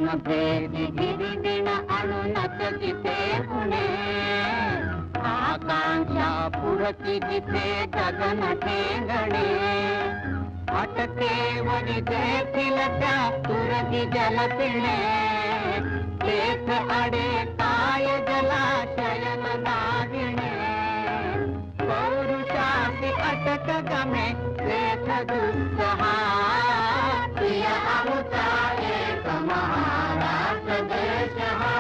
अरुण भेदी गिरिदिन अरुणत जिथे पुणे आकांक्षा पुरती जिथे गगन ठेंगणे अटके वरी देखील त्या तुरगी जल पिणे तेथ अडे काय जलाशयन दागिणे पौरुषासी अटक गमे तेथ दुस्सहा प्रिय अमुता एक महाराष्ट्र देश हा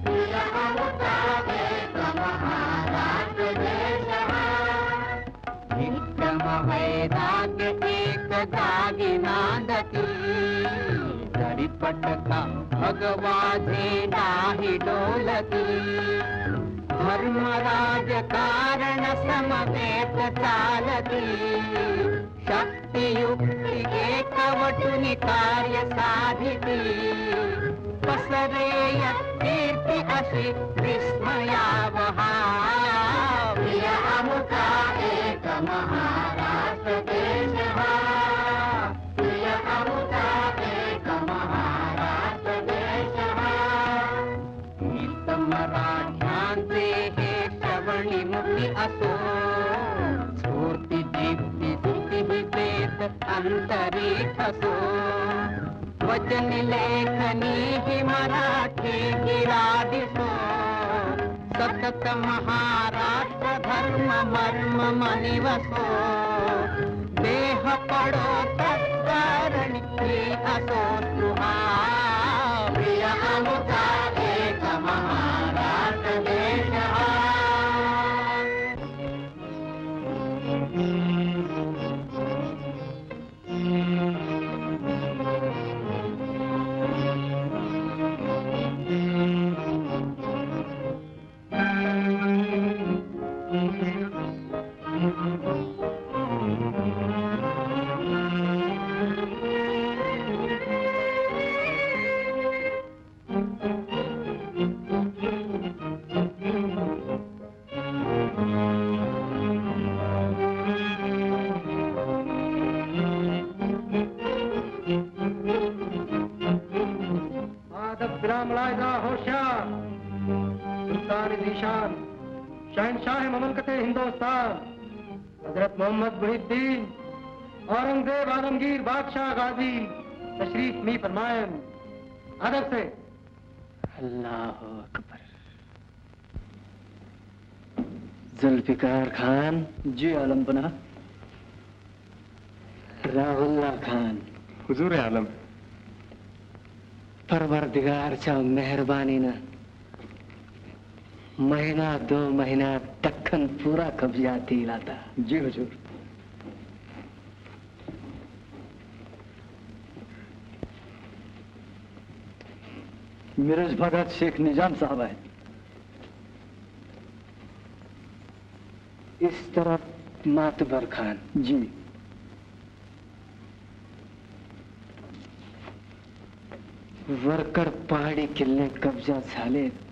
प्रिय अमुता एक महाराष्ट्र देश हा नित्यम वैराग्य एक जागी नांदती जरी पटका भगवा झेंडाही डोलती धर्मराज कारण समवेत चालती शक्तियुक्ती एकवटुनी कार्य साधिती पसरे कीर्ती अशी विस्मयावहा प्रिय अमुता एक महाराष्ट्र देश हा प्रिय अमुता एक महाराष्ट्र देश हा नीत मराठ्यांचे हे श्रवणी मुखी असो स्फूर्ती दीप्ती स्तुती वेद अंतरिक्ष असो वचन लेखनी ही मराठी गिरा दिसो सतत महाराष्ट्र धर्म मर्म मनी वसो देह पडो तत्कारणी असो सुहा प्रिय अमुता एक महाराष्ट्र देश हा शहनशाह ममलकत हिंदुस्तान हजरत मोहम्मद मुहिद्दीन औरंगजेब आलमगीर बादशाह गाजी तशरीफ मी फरमाएं अदब से। अल्लाह अकबर। जुल्फिकार खान। जी आलम बना। राहुल्ला खान। हुजूर आलम। परवरदिगारच्या मेहरबानीनं महिना 2 महिन्यात दख्खन पुरा कब्जात येईल आता। जी हुजूर। मिरज भागात शेख निजाम साहब आहेत। इस तरफ मातबर खान। जी। वरकड पहाडी किल्ले कब्जा झालेत।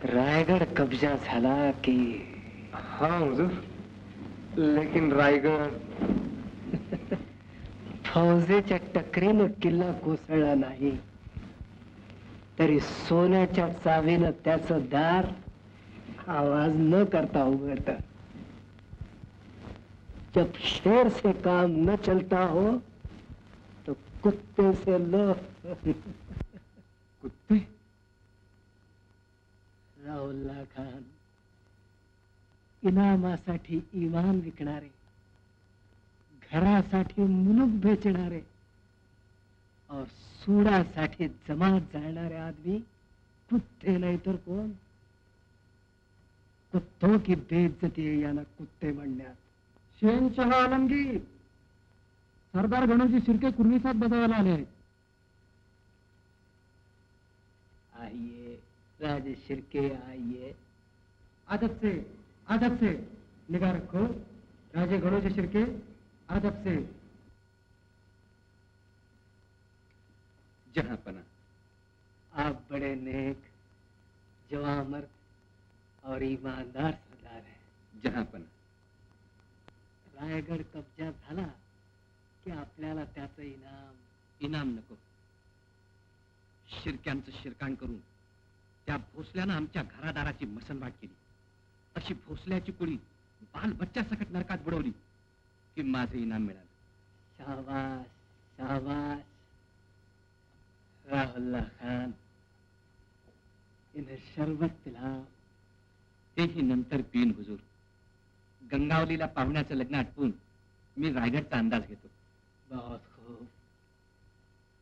रायगड कब्जा झाला की? हाँ हुजूर, लेकिन रायगड फौजेच्या टकरीनं किल्ला कोसळला नाही तरी सोन्याच्या चावीनं त्याचं दार आवाज न करता उघडत। जब शेर से काम न चलता हो तो कुत्ते से लो। कुत्ते? राहुल्ला खान इनामासाठी इमान विकणारे, घरासाठी मुलूक बेचणारे और सूडासाठी जमात जाळणारे आदमी कुत्ते नहीं तर कोण? कुत्तों की बेइज्जती है याना कुत्ते म्हणण्यात। शहनशाह आलमगीर सरदार गणोजी शिर्के कुर्मीसात बजावायला आले आहेत। आइए राजे शिर्के आइए। अदब से निगाह रखो। राजे गणोजी शिर्के अदब से। जहांपना, आप बड़े नेक, जवामर्द और ईमानदार सरदार हैं। जहांपना, रायगड कब्जा झाला की इनाम नको. शिरक्यांचं शिरकाण करून त्या भोसल्यानं आमच्या घरादाराची मसनवाट केली. अशी भोसल्याची कुळी बाल बच्चा सकट नरकात बुडवली की माझं इनाम मिळालं. शाबास शाबास. राहुल्ला खान, इन्हें शरबत पिलाओ. तेही नंतर पीन हुजूर. गंगावलीला पाहुण्याचं लग्न आटपून मी रायगडचा अंदाज घेतो. बहुत खूब.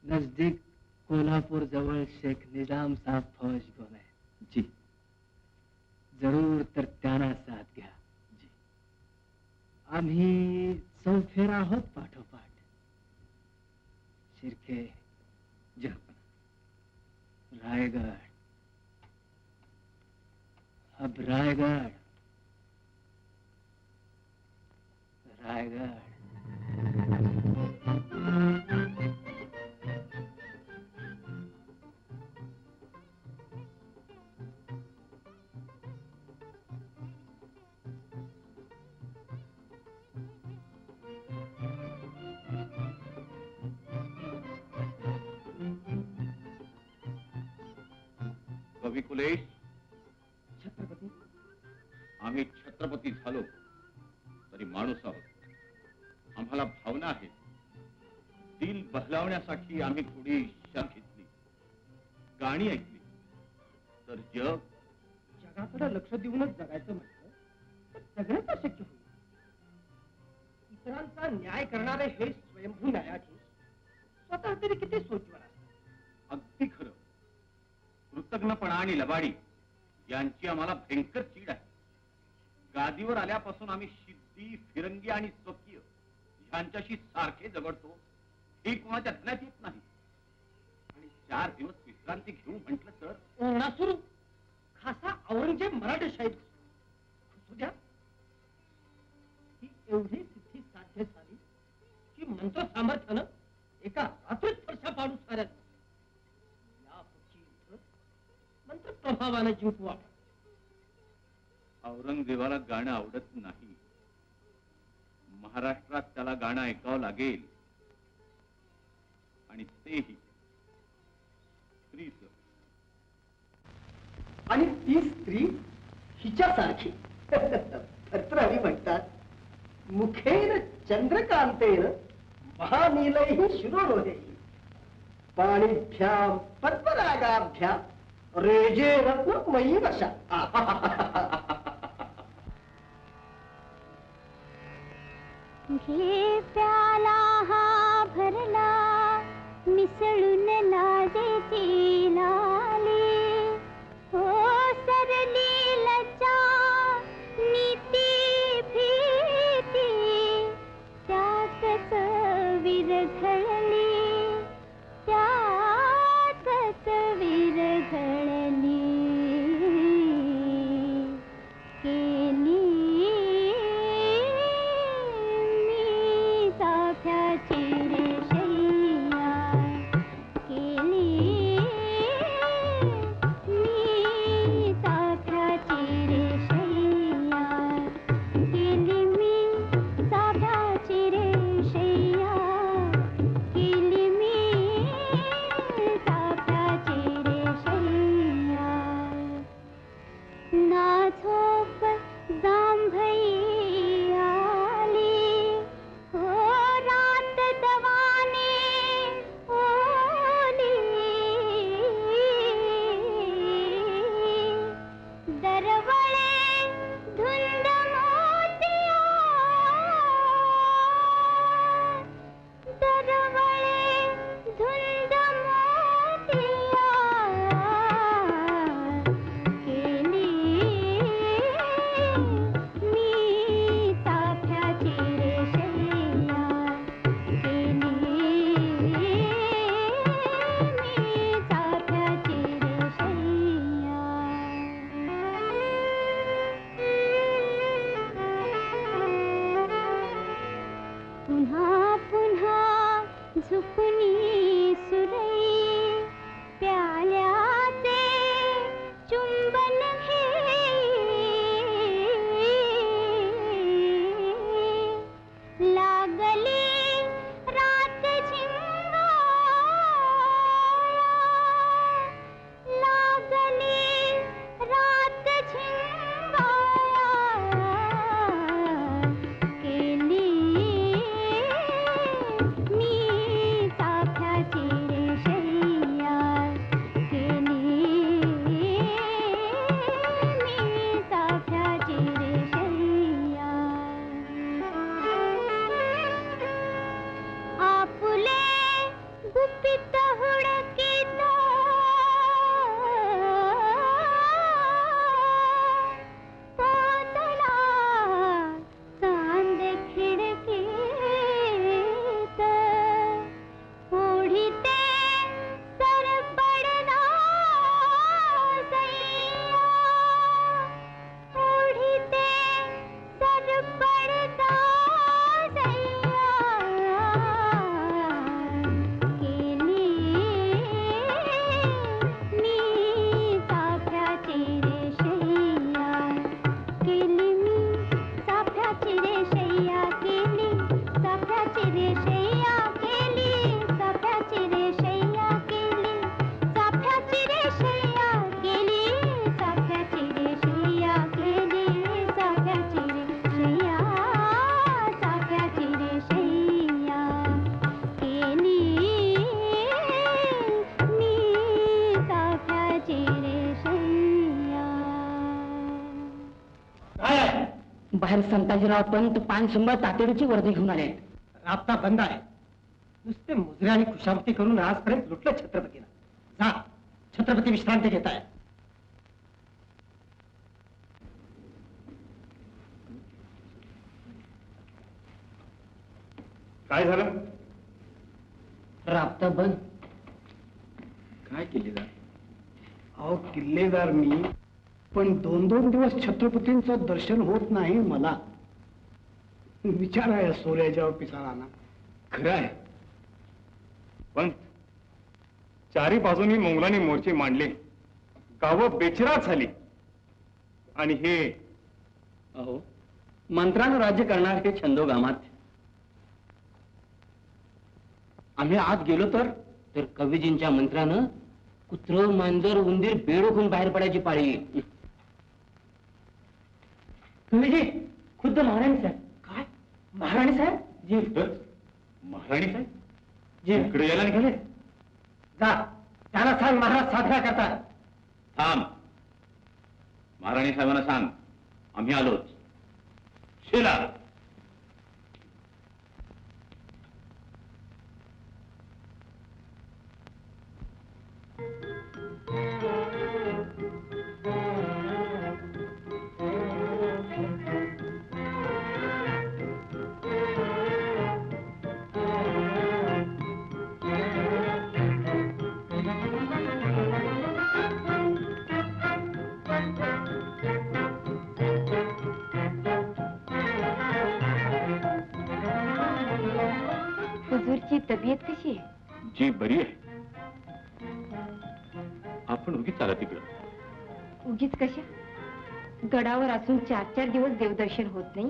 नजदीक कोल्हापूर जवळ शेख निजाम साहब फौज गोन है. जी जरूर तर त्यांना साथ घ्या. जी. आम्ही चौफेरा आहोत पाठोपाठ. शिर्के, जहापना. रायगड. अब रायगड रायगड. कवी कुलेश, छत्रपती. आम्ही छत्रपती झालो तरी माणूस आहोत. आम्हाला भावना आहे. दिल बहलावण्यासाठी आम्ही थोडी शर घेतली, गाणी ऐकली, तर जगाकडे लक्ष देऊनच जगायचं म्हटलं तर जगणंच अशक्य होईल. इतरांचा न्याय करणारे हे स्वयंभू न्यायाधीश स्वतः तरी किती सोचवर असतात. अगदी खरं. कृतज्ञपणा आणि लबाडी यांची आम्हाला भयंकर चीड आहे. गादीवर आल्यापासून आम्ही शिद्दी, फिरंगी आणि स्वकीय ह्यांच्याशी सारखे झगडतो. हे कोणाच्या ध्यानात येत नाही. आणि 4 दिवस विश्रांती घेऊ म्हटलं तर ओरडा सुरू. खासा औरंगजेब मराठेशाहीत घुसू द्या. ही एवढी सिद्धी साध्य झाली की मंत्र सामर्थ्यानं एका रात्रीत फरशा पाडू साऱ्यात. यापुढची युद्ध मंत्र प्रभावानं जिंकू आपण. औरंगजेबाला गाणं आवडत नाही. महाराष्ट्रात त्याला गाणं ऐकावं लागेल. आणि तेही स्त्रीचं. आणि ती स्त्री हिच्यासारखी. भर्तृहरी म्हणतात, मुखेन चंद्रकांतेन महानीलैः शिरोरोहैः पाणिभ्यां पद्मरागाभ्यां रेजे रत्नमयी वशा. घे प्याला हा भरला मिसळून लाजेची लाली. हो सरली लज्जा नीती भीती त्यातच विरघळली. त्यातच विरघळली. केली मी चाफ्याची रे शय्या. केली बाहेर संताजीराव पंत पान शंभर तातडीची वर्दी घेऊन आले आहेत. राबता बंद आहे. नुसते मुजरे आणि खुशामती करून आजपर्यंत लुटलं छत्रपतीला. जा, छत्रपती विश्रांती घेत आहे. काय झालं? राबता बंद. काय किल्लेदार? अहो किल्लेदार मी, पण 2-2 दिवस छत्रपतींचं दर्शन होत नाही मला. विचार आहे सोऱ्याच्या पिसाळांना. खरं आहे, पण चारी बाजूनी मोंगलांनी मोर्चे मांडले, गावं बेचिराट झाली. आणि हे अहो, मंत्रानं राज्य करणार हे छंदोगामात. आम्ही आत गेलो तर कवीजींच्या मंत्रानं कुत्र मांजर उंदीर बेडोखून बाहेर पडायची पाळी येईल. कवीजी, खुद्द महाराणी साहेब. काय? महाराणी साहेब? जी. महाराणी साहेब जी. इकडे यायला निघाले? जा, त्याला सांग महाराज साजरा करतात. थांब. महाराणी साहेबांना सांग आम्ही आलोच. शिला. हुजूरची तब्येत कशी आहे? जी बरी आहे. आपण उगीच आला तिकडं. उगीच कशा? गडावर असून 4-4 दिवस देवदर्शन होत नाही.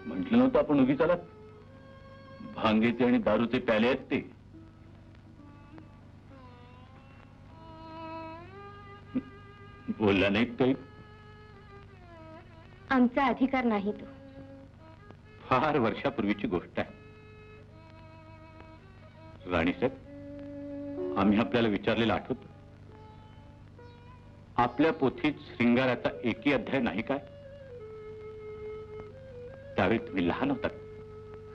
म्हटलं नव्हतं आपण उगीच आलात. भांगेचे आणि दारूचे प्याले आहेत ते. बोलला नाही काही. आमचा अधिकार नाही तो. फार वर्षापूर्वीची गोष्ट आहे. राणीसाहेब, आम्ही आपल्याला विचारलेलं आठवतं? आपल्या पोथीत श्रृंगाराचा एकही अध्याय नाही काय? त्यावेळी तुम्ही लहान होतात.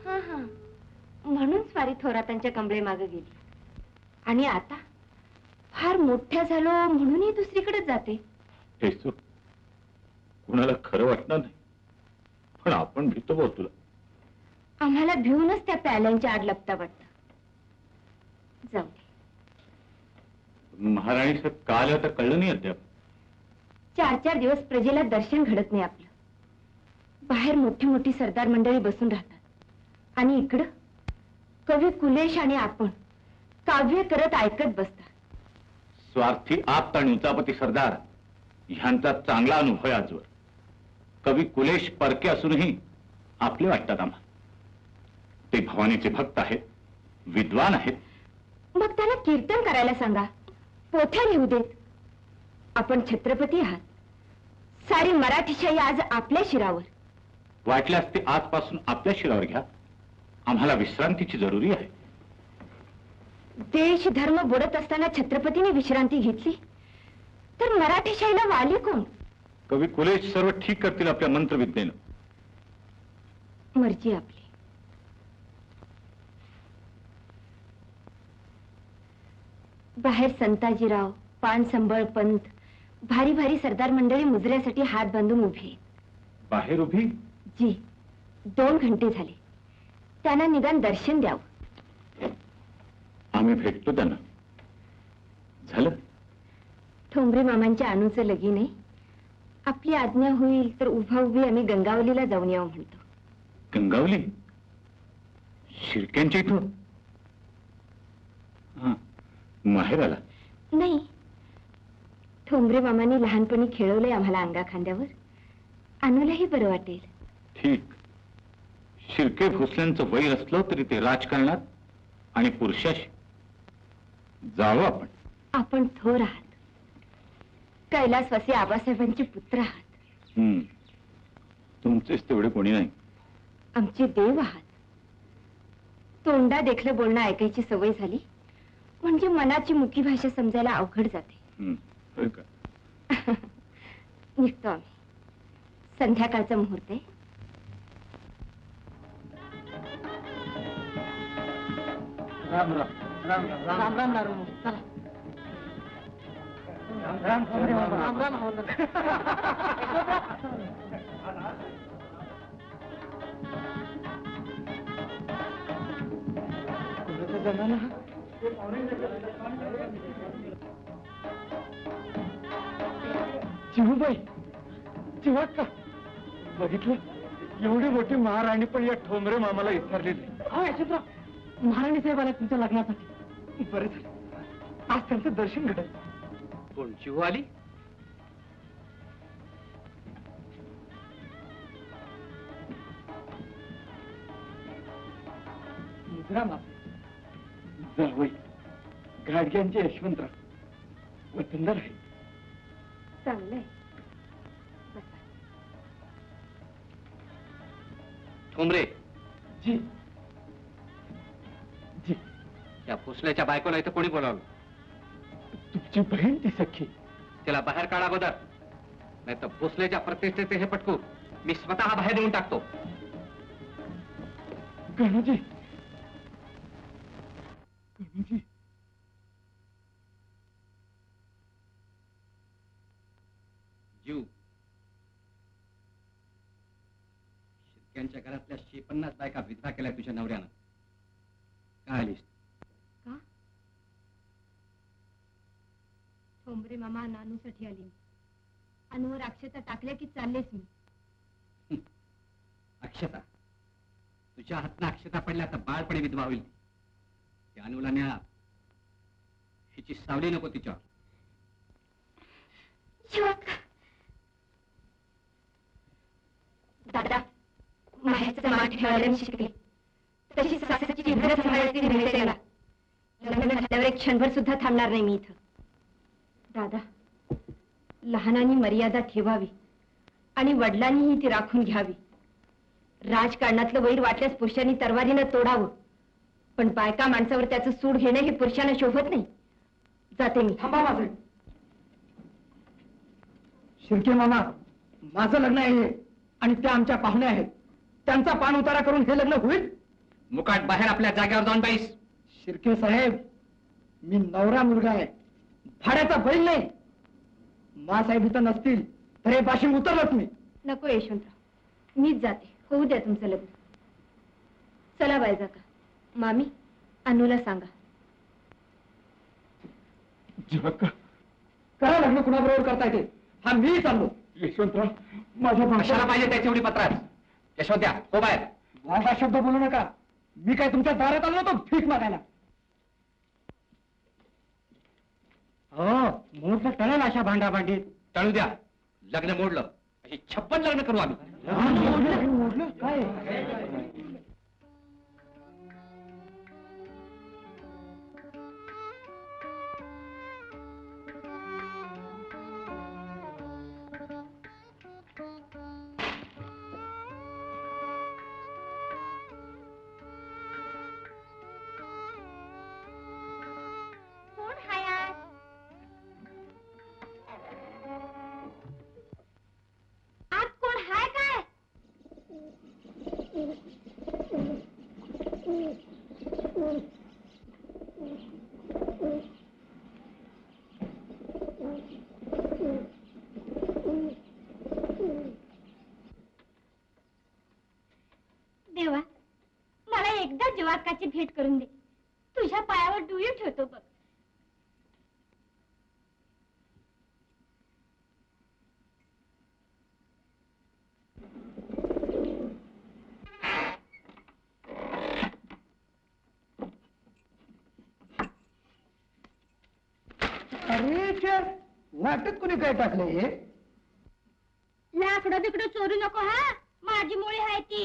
हा हा, म्हणून स्वारी थोरातांच्या कंबळे मागे गेली. आणि आता फार मोठ्या झालो म्हणूनही दुसरीकडे जाते. हे सो कुणाला खरं वाटणार नाही, पण आपण भीतो भाऊ तुला. आम्हाला भिवूनच त्या प्याल्यांच्या आड लपता वाटतं. जाऊ दे. महाराणी साहेब काल आता कळलं नाही अद्याप. 4-4 दिवस प्रजेला दर्शन घडत नाही आपलं. बाहेर मोठी मोठी सरदार मंडळी बसून राहतात आणि इकडं कवी कुलेश आणि आपण काव्य करत ऐकत बसतात. स्वार्थी आप्त आणि उचापती सरदार ह्यांचा चांगला अनुभव आहे आजवर. कवी कुलेश परके असूनही आपले वाटतात आम्हाला. ते भवानीचे भक्त आहेत, विद्वान आहेत. मग त्याला कीर्तन करायला सांगा, पोथ्या लिहू देत. आपण छत्रपती आहात. सारी मराठीशाही आज आपल्या शिरावर. वाटल्यास ते आजपासून आपल्या शिरावर घ्या. आम्हाला विश्रांतीची जरुरी आहे. देश धर्म बुडत असताना छत्रपतीने विश्रांती घेतली तर मराठीशाहीला वाली कोण? कवी कुलेश सर्व ठीक करतील आपल्या मंत्रविद्येनं. मर्जी आपली. बाहेर संताजीराव, पानसंबळ पंत, भारी भारी सरदार मंडळी मुजऱ्यासाठी हात बांधून उभी आहेत. बाहेर उभी? जी, 2 घंटे झाले. त्यांना निदान दर्शन द्यावं. आम्ही भेटतो त्यांना. झालं? ठोंबरे मामांच्या अणूचं लगीन आहे. आपली आज्ञा होईल तर उभा उभी आम्ही गंगावलीला जाऊन यावं म्हणतो. गंगावली? शिर्क्यांच्या इथं? हा, माहेराला? नाही, ठोंबरे मामांनी लहानपणी खेळवलंय आम्हाला अंगा खांद्यावर. अनूलाही बरं वाटेल. ठीक. शिर्के भोसल्यांचं वैर असलं तरी ते राजकारणात आणि पुरुषाशी. जावं आपण. आपण थोर आहात. कैलासवासी आबासाहेबांचे पुत्र आहात. तुमचेच तेवढे कोणी नाही. आमचे देव आहात. तोंडा देखलं बोलणं ऐकायची सवय झाली म्हणजे मनाची मुकी भाषा समजायला अवघड जाते. होय का? निघतो आम्ही. संध्याकाळचा मुहूर्त आहे. राम राम राम राम राम राम राम चला. राम राम राम चिमूबाई, चिवा का बघितलं? एवढी मोठी महाराणी पण या ठोंबरे मामाला विसरलेली. महाराणी साहेब आला तुमच्या लग्नासाठी. बरं झालं, आज त्यांचं दर्शन घडलं. कोण चिहू आली? मुद्रा मापे जावई गाडग्यांचे यशवंतराव वतनदार आहे. चांगलंय. ठोंबरे, जी जी, या भोसल्याच्या बायकोला इथं कोणी बोलावलं? तुमची बहीण ती सख्खी. त्याला बाहेर काढा बदर, नाही तर भोसल्याच्या प्रतिष्ठेचे हे पटकू मी स्वतः बाहेर देऊन टाकतो. गणूजी, गणूजी, जीव शिर्क्यांच्या घरातल्या 50 बायका विधवा केल्या तुझ्या नवऱ्यानं. काय आलीस? का? ठोंबरे मामा नानूसाठी आली. अनुवर अक्षता टाकल्या की चाललेच मी. अक्षता, तुझ्या हातनं अक्षता पडल्या तर बाळपणे विधवा होईल. त्या अनुला न्या, हिची सावली नको तिच्यावर. दादा, माहेरचं मान ठेवायला मी शिकले, तशी सासरची जिंकड सांभाळायची निर्णय. लग्न झाल्यावर एक क्षणभर सुद्धा थांबणार नाही मी इथं. दादा, लहानांनी मर्यादा ठेवावी आणि वडिलांनीही ती राखून घ्यावी. राजकारणातलं वैर वाटल्यास पुरुषांनी तरवारीनं तोडावं, पण बायका माणसावर त्याचं सूड घेणं हे पुरुषांना शोभत नाही. जाते मी. थांबा माझे. शिर्के मामा, माझं लग्न आहे आणि त्या आमच्या पाहुण्या आहेत. त्यांचा पान उतारा करून हे लग्न होईल? मुकाट बाहेर आपल्या जागेवर जाऊन बैस. शिर्के साहेब, मी नवरा मुलगा आहे, भाड्याचा बैल नाही. मासाहेब इथं नसतील तर हे बाशिंग उतरलंच मी. नको यशवंतराव, मीच जाते. होऊ द्या तुमचं लग्न. चला बायजा का. मामी, अनुला सांगा. करा लग्न कुणाबरोबर करता येते. हा मी चाललो. यशवंतराव, माझ्या कशाला पाहिजे त्याची एवढी पत्रात? यशवंत्या, हो बाहेर. वागा शब्द बोलू नका. मी काय तुमच्या दारात आलो होतो भीक मागायला? हो, मुहूर्त टळेल अशा भांडाभांडीत. टळू द्या. लग्न मोडलं अशी 56 लग्न करू आम्ही. मोडलं काय? देवा, मला एकदा जीवाकाची भेट करून दे. तुझ्या पायावर डुळी ठेवतो बघ. अरे वाटत कोणी काय टाकलं हे? लाकडं बिकडं चोरू नको हा. माझी मुळी आहे ती.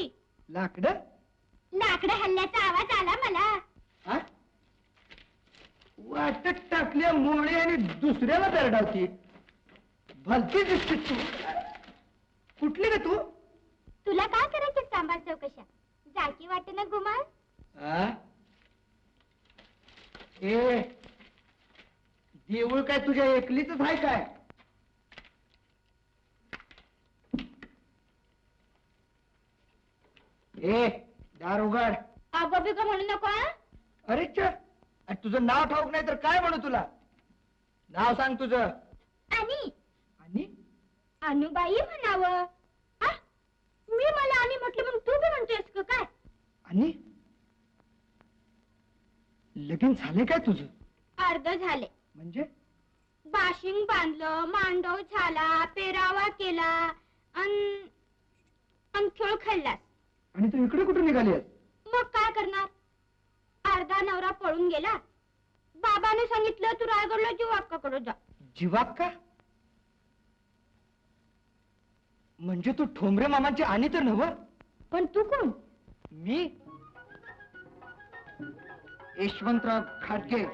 लाकडं? लाकडं हल्ल्याचा आवाज आला मला. हा? वाटत टाकल्या मोळे आणि दुसऱ्याला दरडावती. भलती दिसते तू. कुठली रे तू? तुला काय करायचं सांभाळ चौकशा. जाकी वाटेनं घुमाल. ए देऊळ काय तुझ्या एकलीच आहे काय? ए दार उघड. अगं बिगं म्हणू नको हा? अरे तुझं नाव ठाऊक नाही तर काय म्हणू तुला? नाव सांग तुझं. आणि आणि अनुबाई म्हणावं. आ? मी मला आणि म्हटलं म्हणून तू बी म्हणतोयस का काय? आणि लगीन झाले काय तुझं? अर्ध झाले. म्हणजे बाशिंग बांधलं, मांडव झाला, पेरावा केला अन खेळ खेळलास. आणि तू इकडे कुठे निघाली आहेस? मग काय करणार? अर्धा नवरा पळून गेला. बाबाने सांगितलं तू रायगडला जीवाक्काकडे जा. जीवाक्का? म्हणजे तू ठोंबरे मामाची आणि तर नव्ह? पण तू कोण? मी यशवंतराव खाडके.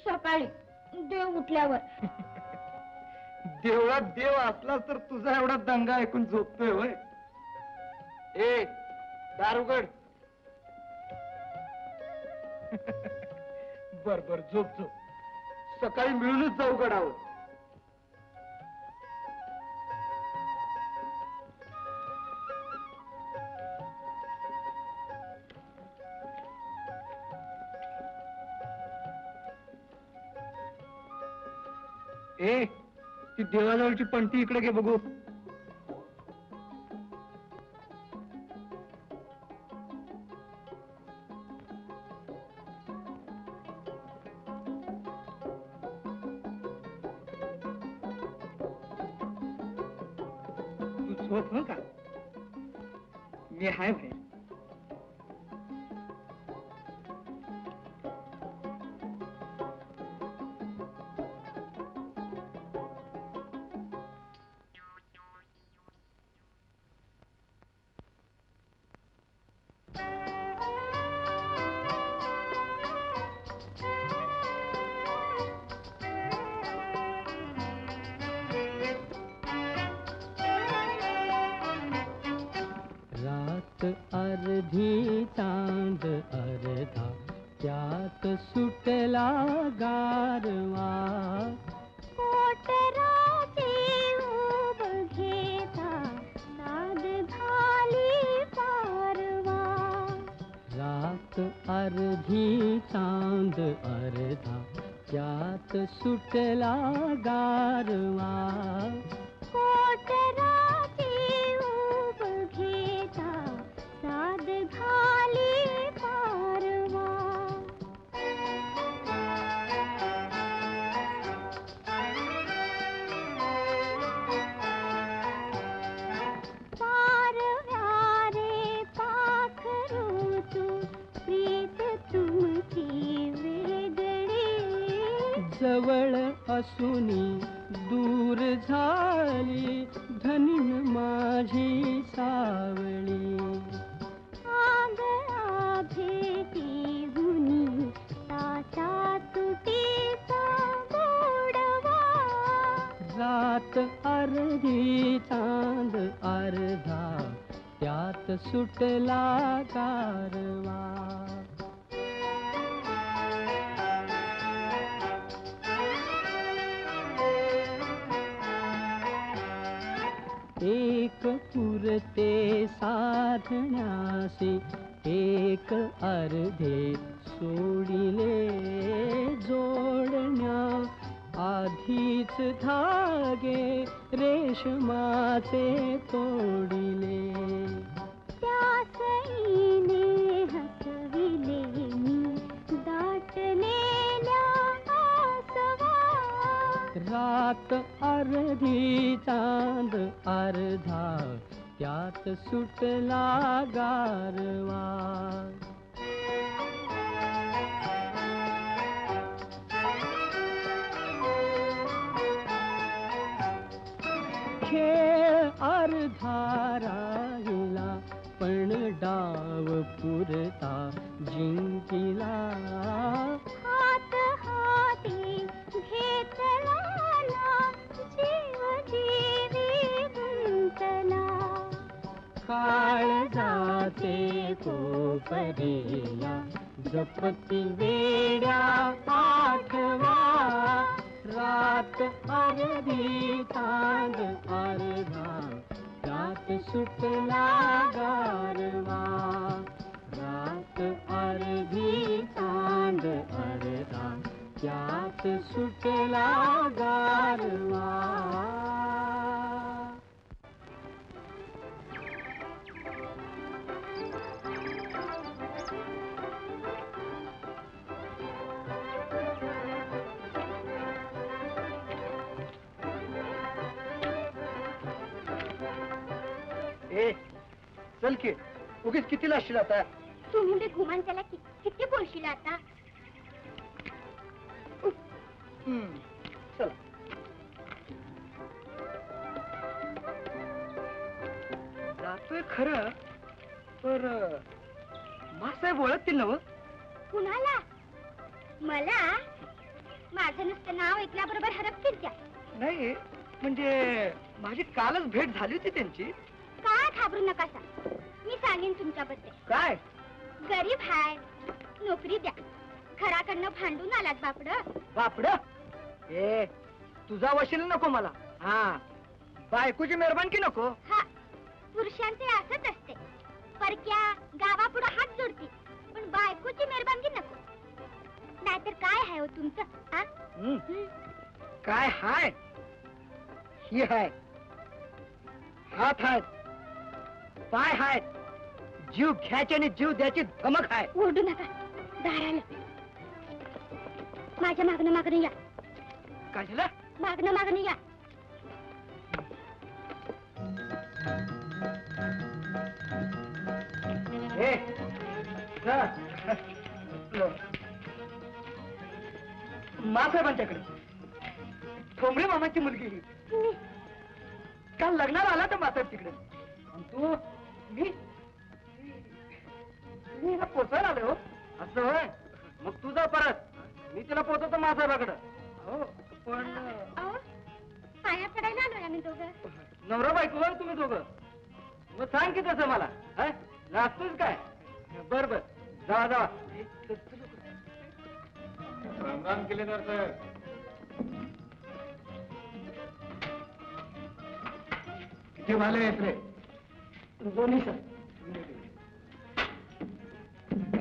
सकाळी देव उठल्यावर. देवळात देव असला तर तुझा एवढा दंगा ऐकून झोपतोय होय? ए दार उघड. बर बर झोप झोप. सकाळी मिळूनच जाऊ गडावर. ए ती देवाजवळची पंटी इकडे घे बघू. तू झोप हो का? मी हाय भाई. अर्धी चांद अर्धा त्यात सुटला गारवा. कोटराची ऊब घेता नाद झाली पारवा. रात अर्धी चांद अर्धा त्यात सुटला गारवा. कोटराची ऊब घेता नाद झाली पारवा. पारव्या रे पाखरू तू प्रीत तुमची वेगळी. जवळ असूनी दूर झाली धनीन माझी सावळी. आगळा भेटी गुणी ताटा तुटीचा गोडवा. रात अर्धी चांद अर्धा त्यात सुटला गारवा. एक पुरते साधण्यासी एक अर्धे सोडिले जोडण्या. आधीच धागे रेशमाचे तोडिले. त्यासईने हसविले मी दाटलेल्या आसवा. रात अर्धी चांद अर्धा त्यात सुटला गारवा. खेळ अर्धा राहिला पण डाव पुरता जिंकिला. हात हाती घेतला जीव जीवी गुंतला. काळ जाते कोपऱ्याला जपती वेड्या आठवा. रात अर्धी चांद अर्धा त्यात सुटला गारवा. रात अर्धी चांद अर्धा त्यात सुटला गारवा. ए चल की उगीच किती लाशील आता. तुम्ही ते घुमान त्याला किती बोलशील आता. चल जातोय खरं पर मासाहेब ओळखतील ना. कुणाला? मला? माझं नुसतं नाव ऐकल्याबरोबर हरपतील त्या. नाही म्हणजे माझी कालच भेट झाली होती त्यांची. काय घाबरू नका सा. मी सांगेन तुमच्याबद्दल. काय? गरीब हाय, नोकरी द्या. घराकडनं भांडून आलात बापड. बापड? ए तुझा वशील नको मला. हा बायकोची मेहरबानकी नको. हा पुरुषांचे असंच असते. परक्या गावापुढं हात जोडती पण बायकोची मेहरबानगी नको. नाहीतर काय आहे हो तुमचं? हा? काय हाय? ही हाय, हात हाय, पाय हाय, जीव घ्यायची आणि जीव द्यायची धमक हाय. ओरडू नका. दाराला माझ्या मागणं मागणं या. काय झालं? मागणं मागणं या. ए मासाहेबांच्याकडे ठोंबळे मामाची मुलगी ही. काल लग्नाला आला तर मासाहेब तिकडे. तू मी हिला पोचायला आलो. असं होय? मग तू जा परत. मी तिला पोचवतो मासाहेबाकडं. हो पण अहो, पाया पडायला आलोय आम्ही दोघं. नवरा बायको होय तुम्ही दोघं. मग सांग की तसं मला. लाजतोच काय? बर बर जा जा. राम केले तर किती भाले आहेत रे? दोन्ही सर.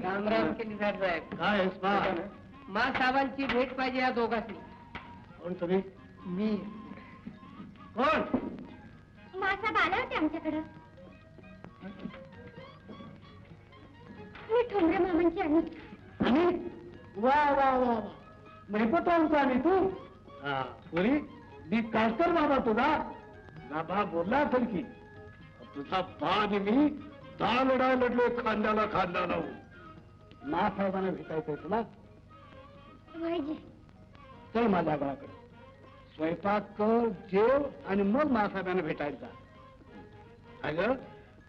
राम राम केली साहेब. काय मा साहेबांची भेट पाहिजे या दोघांची. कोण तुम्ही? मी. कोण? मासाहेब आले होते आमच्याकडं. मी ठोंबरे मामांची आणि आणि वा वा वा वा महिपत आम्ही तू. पुरी मी कास्कर बाबा तुझा नाभा बोलला असेल की तुझा बा आणि मी दहा लढाई लढलोय खांद्याला खांदा लावून. मासाहेबांना भेटायचंय तुला. वैजी चल माझ्या घराकडे. स्वयंपाक कर, जेव आणि मग मासाहेबांना भेटायचा. अगं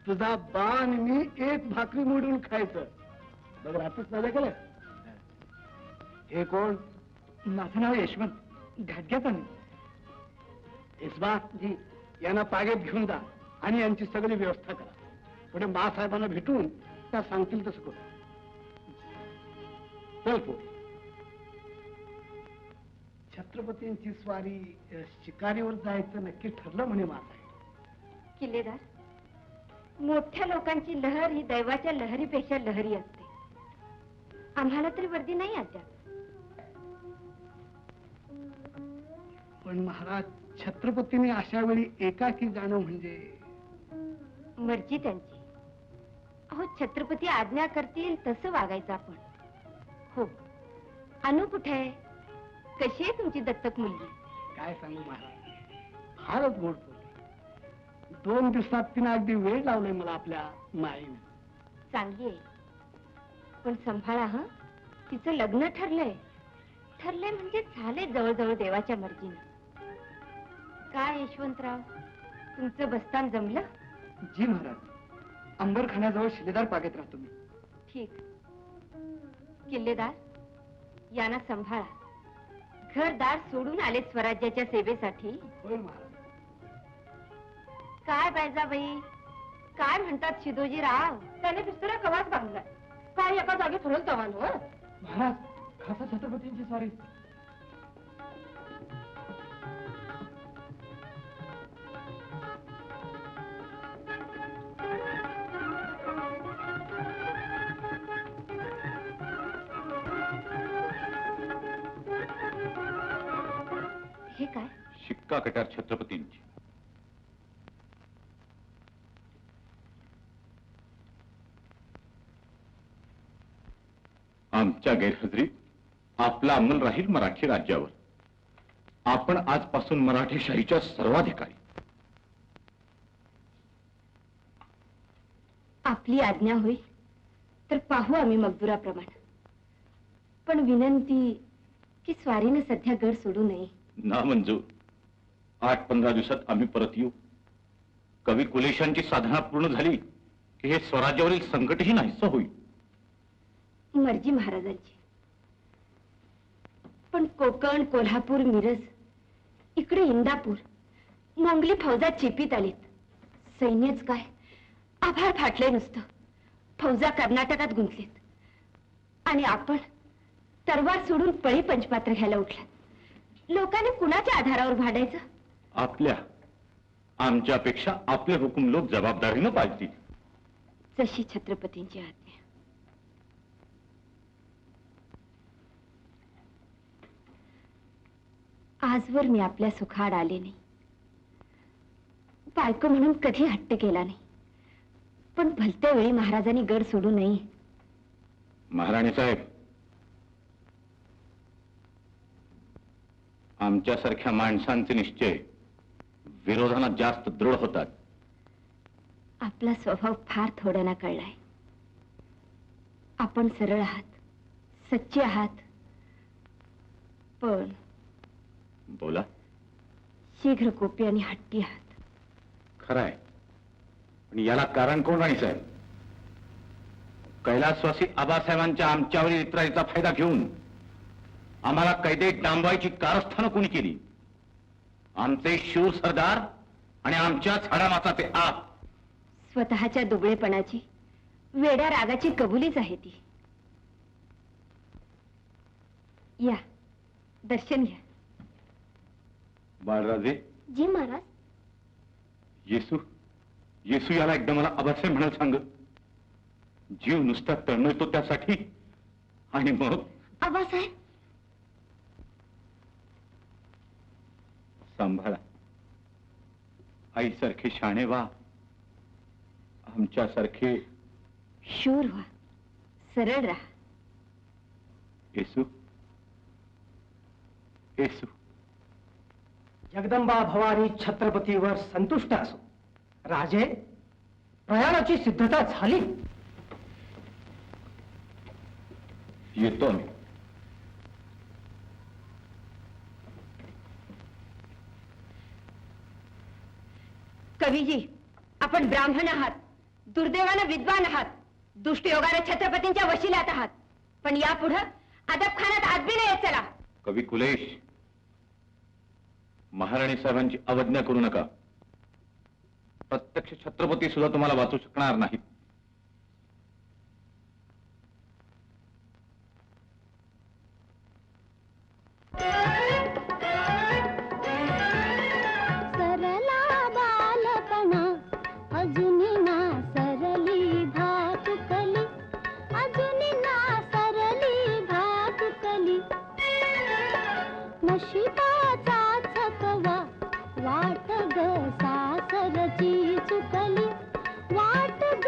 तुझा बा आणि मी एक भाकरी मोडून खायचं. बघ रात्रीच माझ्या केलं. हे कोण? माझं नाव यशवंत घाटग्याचा मी. यशबा जी यांना पागेत घेऊन जा आणि यांची सगळी व्यवस्था करा. पुढे मासाहेबांना भेटून त्या सांगतील तसं करू. चल पुढे. छत्रपतींची स्वारी शिकारीवर जायचं नक्की ठरलं म्हणे मासाहेब. किल्लेदार, मोठ्या लोकांची लहर ही दैवाच्या लहरीपेक्षा लहरी असते. आम्हाला तरी वर्दी नाही अद्याप. पण महाराज छत्रपतीने अशा वेळी एकाकी जाणं म्हणजे मर्जी त्यांची. अहो छत्रपती आज्ञा करतील तसं वागायचं आपण. हो, अनु कुठे आहे? कशी आहे तुमची दत्तक मुलगी? काय सांगू महाराज, फारच गोड बोलली. 2 दिवसात तिने अगदी वेळ लावलाय मला आपल्या माईने. चांगली आहे, पण सांभाळा हं. तिचं लग्न ठरलंय. ठरलंय म्हणजे झालंय जवळजवळ देवाच्या मर्जीने. काय यशवंतराव, तुमचं बस्तान जमलं? जी महाराज, अंबरखान्याजवळ शिलेदार बागेत राहतो मी. ठीक. किल्लेदार, यांना सांभाळा. घरदार सोडून आले स्वराज्याच्या सेवेसाठी. होय महाराज. काय बाई, काय म्हणतात शिदोजीराव? त्याने दुसरा कवाच बांधलाय. काय एका जागी ठरवलं तवान? महाराज, खासा छत्रपतींची स्वारी. हे काय? शिक्का कट्यार छत्रपतींची. आमच्या गैरहजेरीत आपला अंमल राहील मराठी राज्यावर. आपण आजपासून मराठीशाहीच्या सर्वाधिकारी. आपली आज्ञा होईल तर पाहू आम्ही मजदुराप्रमाणे. पण विनंती की स्वारीनं सध्या गड सोडू नये. ना मंजू, 8-15 दिवसात आम्ही परत येऊ. कवी कुलेशांची साधना पूर्ण झाली की हे स्वराज्यावरील संकटही नाहीसं होईल. मर्जी महाराजांची. पण कोकण, कोल्हापूर, मिरज, इकडे इंदापूर, मोंगली फौजा चेपीत आलीत. सैन्यच काय, आभाळ फाटले नुसतं. फौजा कर्नाटकात गुंतलेत आणि आपण तरवार सोडून पळी पंचपात्र घ्यायला उठलात. लोकांनी कुणाच्या आधारावर भाडायचं? आपल्या, आमच्यापेक्षा आपले हुकूम लोक जबाबदारीनं पाळतील. जशी छत्रपतींची आज्ञा. आजवर मी आपल्या सुखाड आले नाही. बायको म्हणून कधी हट्ट केला नाही. पण भलत्या वेळी महाराजांनी गड सोडू नये. महाराणी साहेब, आमच्यासारख्या माणसांचे निश्चय विरोधाना जास्त दृढ होतात. आपला स्वभाव फार थोड्याना कळलाय. आपण सरळ आहात, सच्चे आहात, पण बोला. शीघ्र कोपी आणि हट्टी आहात. खरंय, पण याला कारण कोण राणी साहेब? कैलासवासी आबासाहेबांच्या आमच्यावरील इतराईचा फायदा घेऊन आम्हाला कैदेत डांबवायची कारस्थानं कोणी केली? आमचे शूर सरदार आणि आमच्याच हाडामासाचे आप. स्वतःच्या दुबळेपणाची, वेड्या रागाची कबुलीच आहे ती. या, दर्शन घ्या. बाळराजे, जी महाराज. येसू येसू याला एकदा मला आबासाहेब म्हणायला सांग. जीव नुसता तळमळतो त्यासाठी. आणि मग आबासाहेब. सांभाळा. आईसारखे शाणे व्हा, आमच्यासारखे शूर व्हा, सरळ राहा. येसू येसू. जगदंबा भवानी छत्रपतीवर संतुष्ट असो. राजे, प्रयाणाची सिद्धता झाली. येतो आम्ही. कवीजी, आपण ब्राह्मण आहात, दुर्दैवानं विद्वान आहात, दुष्टयोगाने छत्रपतींच्या वशिल्यात आहात. पण यापुढे अदबखान्यात आदबी नाही येत. चला. कवी कुलेश, महाराणी साहेबांची अवज्ञा करू नका. प्रत्यक्ष छत्रपती सुद्धा तुम्हाला वाचू शकणार नाहीत. सरला बालपणा अजुनी ना सरली भातुकली, अजुनी ना सरली भातुकली. नशिबाचा थकवा वाट ग सासरची चुकली, वाट ग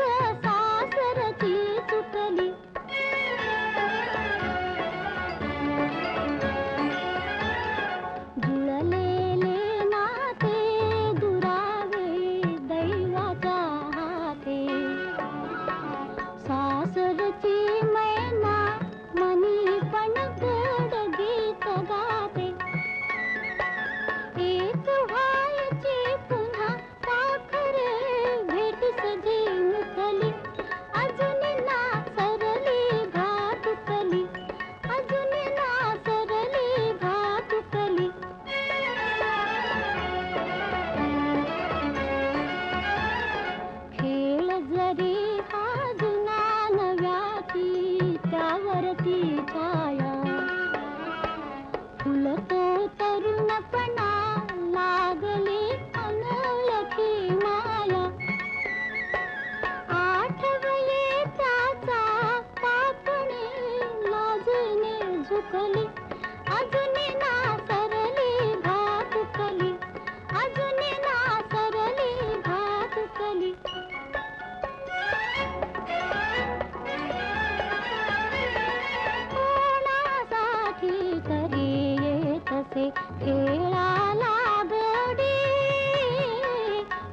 वेळाला गोडी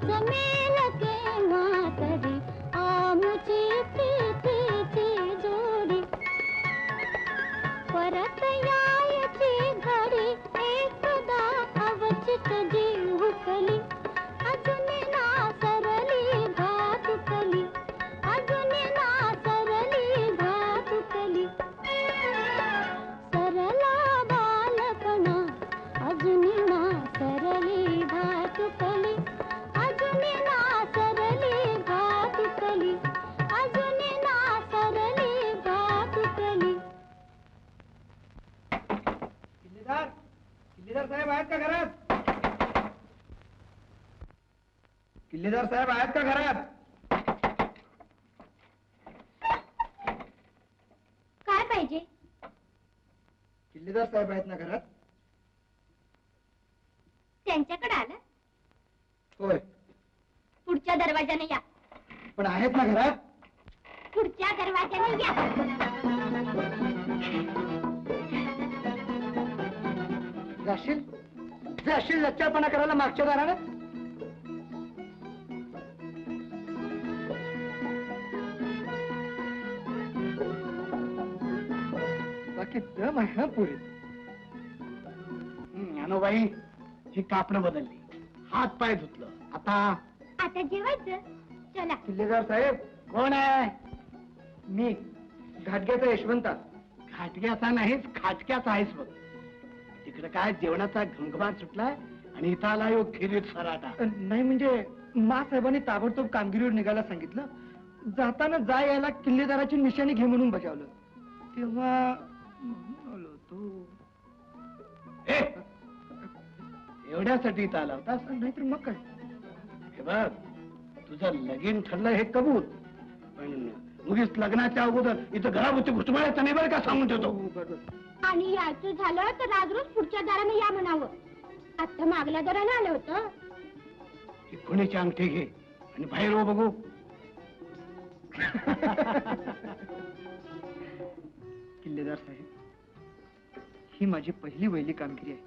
जमेल केव्हा तरी आमची प्रीतीची जोडी परत यायची घडी एकदा अवचित जीव हुकली अजून नासरली भातुकली अजून नासरली भातुकली सरला बालपणा अजून नासरली भातुकली अजून नासरली भातुकली अजून नासरली भातुकली. किल्लेदार किल्लेदार साहेब आहेत का घरात? किल्लेदार साहेब आहेत का घरात? काय पाहिजे? किल्लेदार साहेब आहेत ना घरात? त्यांच्याकडे आलं? होय. पुढच्या दरवाजाने या. पण आहेत ना घरात? पुढच्या दरवाजाने या. जाशील जाशील लच्चापणा करायला मागच्या दाराला? बाकी दम आहे हा पुरी. ज्ञानोबाई ही कापडं बदलली, हात पाय धुतलं, आता आता जेवायचं. चला. किल्लेदार साहेब कोण आहे? मी घाटग्याचा यशवंता. खाटक्याचा नाहीच खाटक्याचा आहेस बघ. तिकडे काय जेवणाचा घंगमार सुटलाय आणि इथं आला योग खिरीत सराटा. नाही म्हणजे मा साहेबांनी ताबडतोब कामगिरीवर निघायला सांगितलं. जाताना जा यायला किल्लेदाराची निशाणी घे म्हणून बजावलं. तेव्हा आलो होतो. ए, एवढ्यासाठी इथं आला होतास? नाहीतर मग काय. हे बघ, तुझं लगीन ठरलं हे कबूल, पण मुगीच लग्नाच्या अगोदर इथं घराभोवती घुटमळायचं नाही बरं का, सांगून ठेवतो. आणि यायचं झालं तर आज रोज पुढच्या दाराने या म्हणावं. आता मागल्या दाराने आलं होतं. ही खुणीची अंगठी घे आणि बाहेर हो बघू. किल्लेदार साहेब, ही माझी पहिली वैली कामगिरी आहे.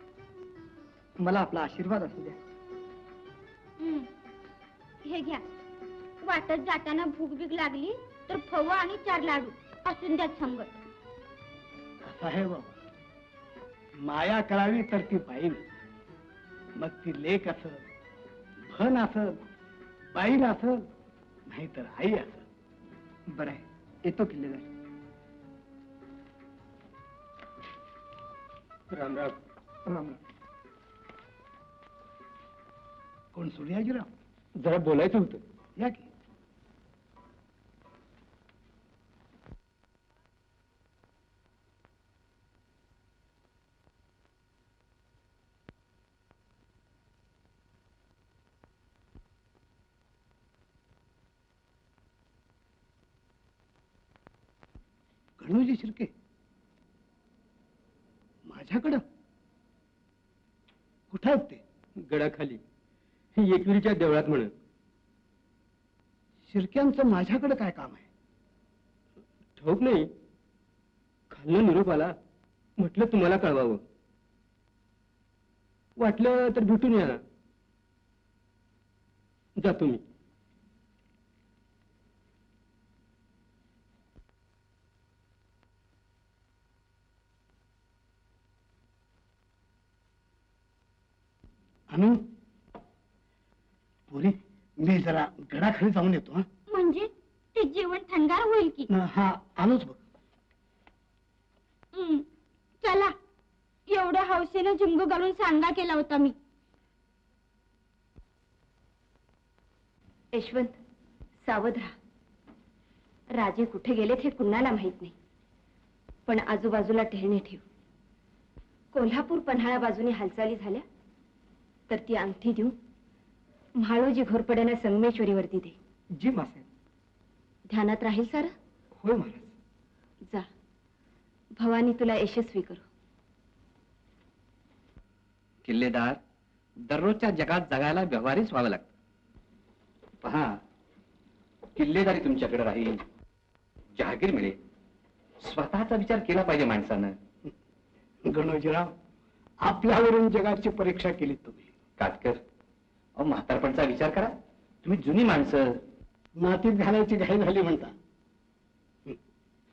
मला आपला आशीर्वाद असू द्या. हे घ्या. वाटत जाताना भूक बीक लागली तर फव आणि 4 लाडू असून द्यात संगत. असं आहे बाबा, माया करावी तर ती बाईन, मग ती लेक असं भन असं बाईन असं नाहीतर आई असं. बरं आहे, येतो किल्लेदार. राम राम. राम राम. कोण सूर्याजीराव? जरा बोलायचं होतं. या की. गणूजी शिर्के माझ्याकडं? कुठं आहेत ते? गडाखाली एकविरीच्या देवळात म्हणून. शिर्क्यांचं माझ्याकडे काय काम आहे? ठाऊक नाही, खाल्लं निरोप आला, म्हटलं तुम्हाला कळवावं. वाटलं तर भेटून या. जातो मी. अनु, पुरी मी जरा गडाखाली जाऊन येतो. हा म्हणजे ते जेवण थंडगार होईल की? हा आलोच बघ. चला. एवढ्या हौसेनं झुंग घालून सांगा केला होता मी. यशवंत, सावध राहा. राजे कुठे गेलेत हे कुणाला माहित नाही, पण आजूबाजूला टेहळणी ठेव. कोल्हापूर पन्हाळा बाजूने हालचाली झाल्या तर ती अंगठी देऊन म्हाळोजी घोरपड्याने संगमेश्वरीवरती दे. जी मासाहेब. ध्यानात राहील सारं? होय महाराज. जा, भवानी तुला यशस्वी करू. किल्लेदार, दररोजच्या जगात जगायला व्यवहारीच व्हावं लागतं. पहा, किल्लेदारी तुमच्याकडे राहील, जहागीर मिळेल, स्वतःचा विचार केला पाहिजे माणसानं. गणोजीराव, आपल्यावरून जगाची परीक्षा केली तुम्ही. काटकर, अहो म्हातारपणचा विचार करा. तुम्ही जुनी माणसं. मातीत घालायची घाई झाली म्हणता.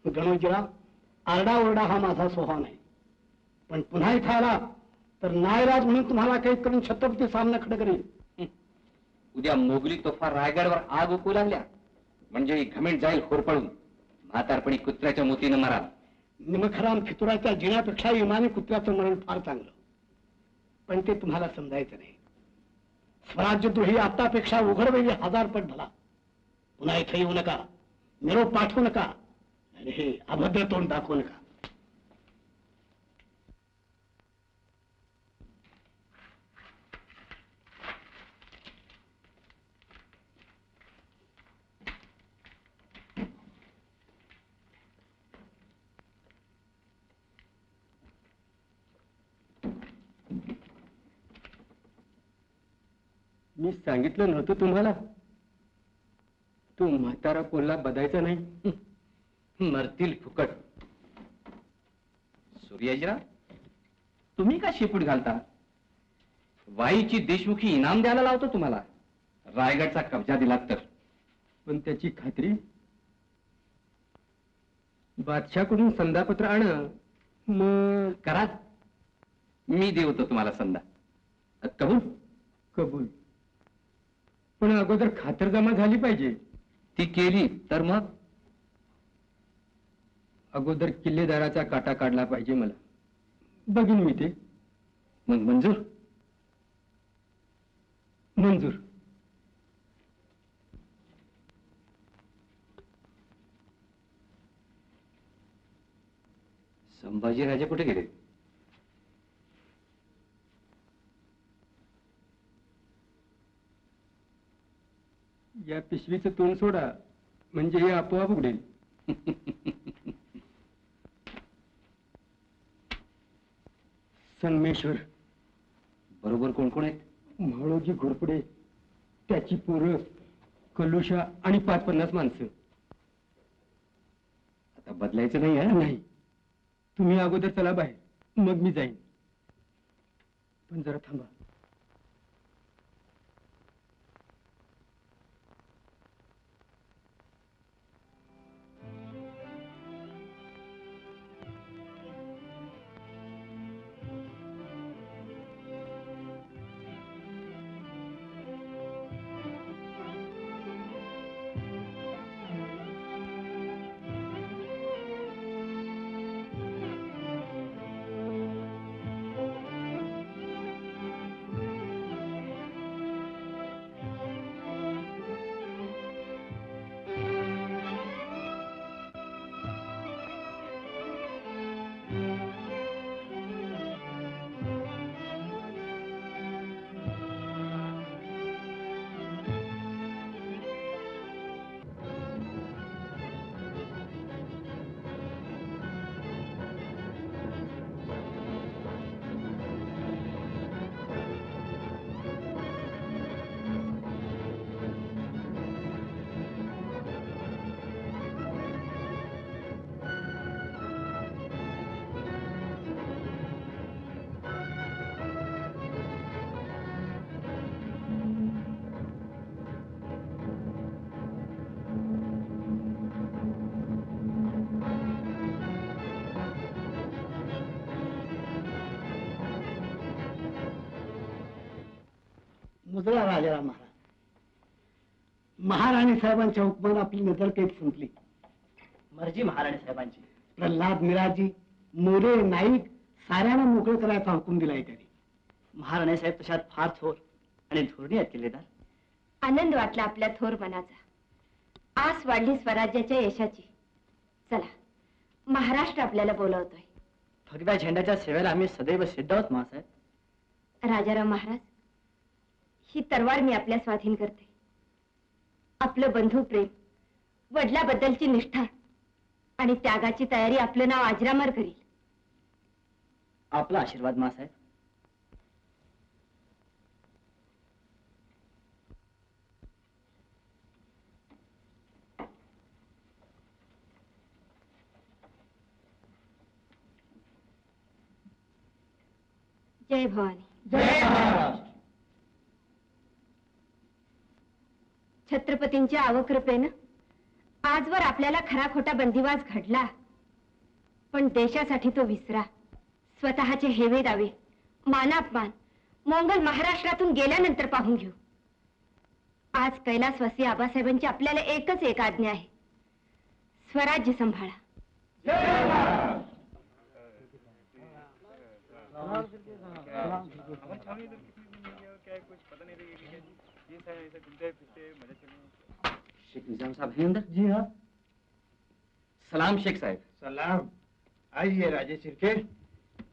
गणोजीराव, आरडाओरडा हा माझा स्वभाव नाही, पण पुन्हा इथं आला तर नायराज म्हणून तुम्हाला कैद करून छत्रपती सामना खडं करेन. उद्या मोगली तोफा रायगडवर आग उकू लागल्या म्हणजे ही घमेंट जाईल होरपळून. म्हातारपणी कुत्र्याच्या मोतीनं मरा. निमखराम फितुराच्या जिण्यापेक्षा इमानी कुत्र्याचं मरण फार चांगलं, पण ते तुम्हाला समजायचं नाही. स्वराज्यद्रोही आतापेक्षा उघडवेळी 1000 पट भला. पुन्हा इथे येऊ नका, निरोप पाठवू नका आणि हे अभद्र तोंड दाखवू नका. मी सांगितलं नव्हतं तुम्हाला, तू म्हातारा कोल्हा बदायचा नाही. मरतील फुकट. सूर्याजीराव, तुम्ही का शेपूट घालता? वाईची देशमुखी इनाम द्यायला लावतो तुम्हाला, रायगडचा कब्जा दिलात तर. पण त्याची खात्री बादशाहकडून संदापत्र आण, मग करा. मी देवतो तुम्हाला संदा. कबूल? कबूल. पण अगोदर खातरजमा झाली पाहिजे. ती केली तर मग? अगोदर किल्लेदाराचा काटा काढला पाहिजे मला. बघीन मी ते. मग मंजूर? मंजूर. संभाजीराजे कुठे गेले? या पिशवीचं तोंड सोडा, म्हणजे हे आपोआप उघडेल. संगमेश्वर. बरोबर कोण कोण आहेत? म्हाळोजी घोरपडे, त्याची पोरं, कलुषा आणि 50-50 माणसं. आता बदलायचं नाही आहे? नाही, तुम्ही अगोदर चला बाहेर, मग मी जाईन. पण जरा थांबा. मुजरा राजाराम महाराज. महाराणी साहेबांच्या हुकमान आपली नजरकैद संपली. मर्जी महाराणी साहेबांची. प्रल्हाद, मिराजी, मोरे, नाईक साऱ्यांना मोकळं करायचा हुकूम दिलाय त्यांनी. महाराणी साहेब तशात फार थोर आणि धोरणी आहेत किल्लेदार. आनंद वाटला आपल्या थोर मनाचा. आस वाढली स्वराज्याच्या यशाची. चला, महाराष्ट्र आपल्याला बोलावतोय. भगव्या झेंड्याच्या सेवेला आम्ही सदैव सिद्ध आहोत महासाहेब. राजाराम महाराज, ही तरवार मी आपल्या स्वाधीन करते. आपलं बंधू प्रेम, वडिलाबद्दलची निष्ठा आणि त्यागाची तयारी आपलं नाव अजरामर करील. आपला आशीर्वाद महासाहेब. जय भवानी. जय महाराष्ट्र. छत्रपतींच्या अवकृपेनं आजवर आपल्याला खरा खोटा बंदिवास घडला, पण देशासाठी तो विसरा. स्वतःचे हेवे दावे, मानापमान मोंगल महाराष्ट्रातून गेल्यानंतर पाहून घेऊ. आज कैलासवासी आबासाहेबांची आपल्याला एकच एक आज्ञा आहे, स्वराज्य सांभाळा. शेख निजाम साहब हैं अंदर? जी हाँ. सलाम शेख साहब. सलाम. आइए राजे सिरके,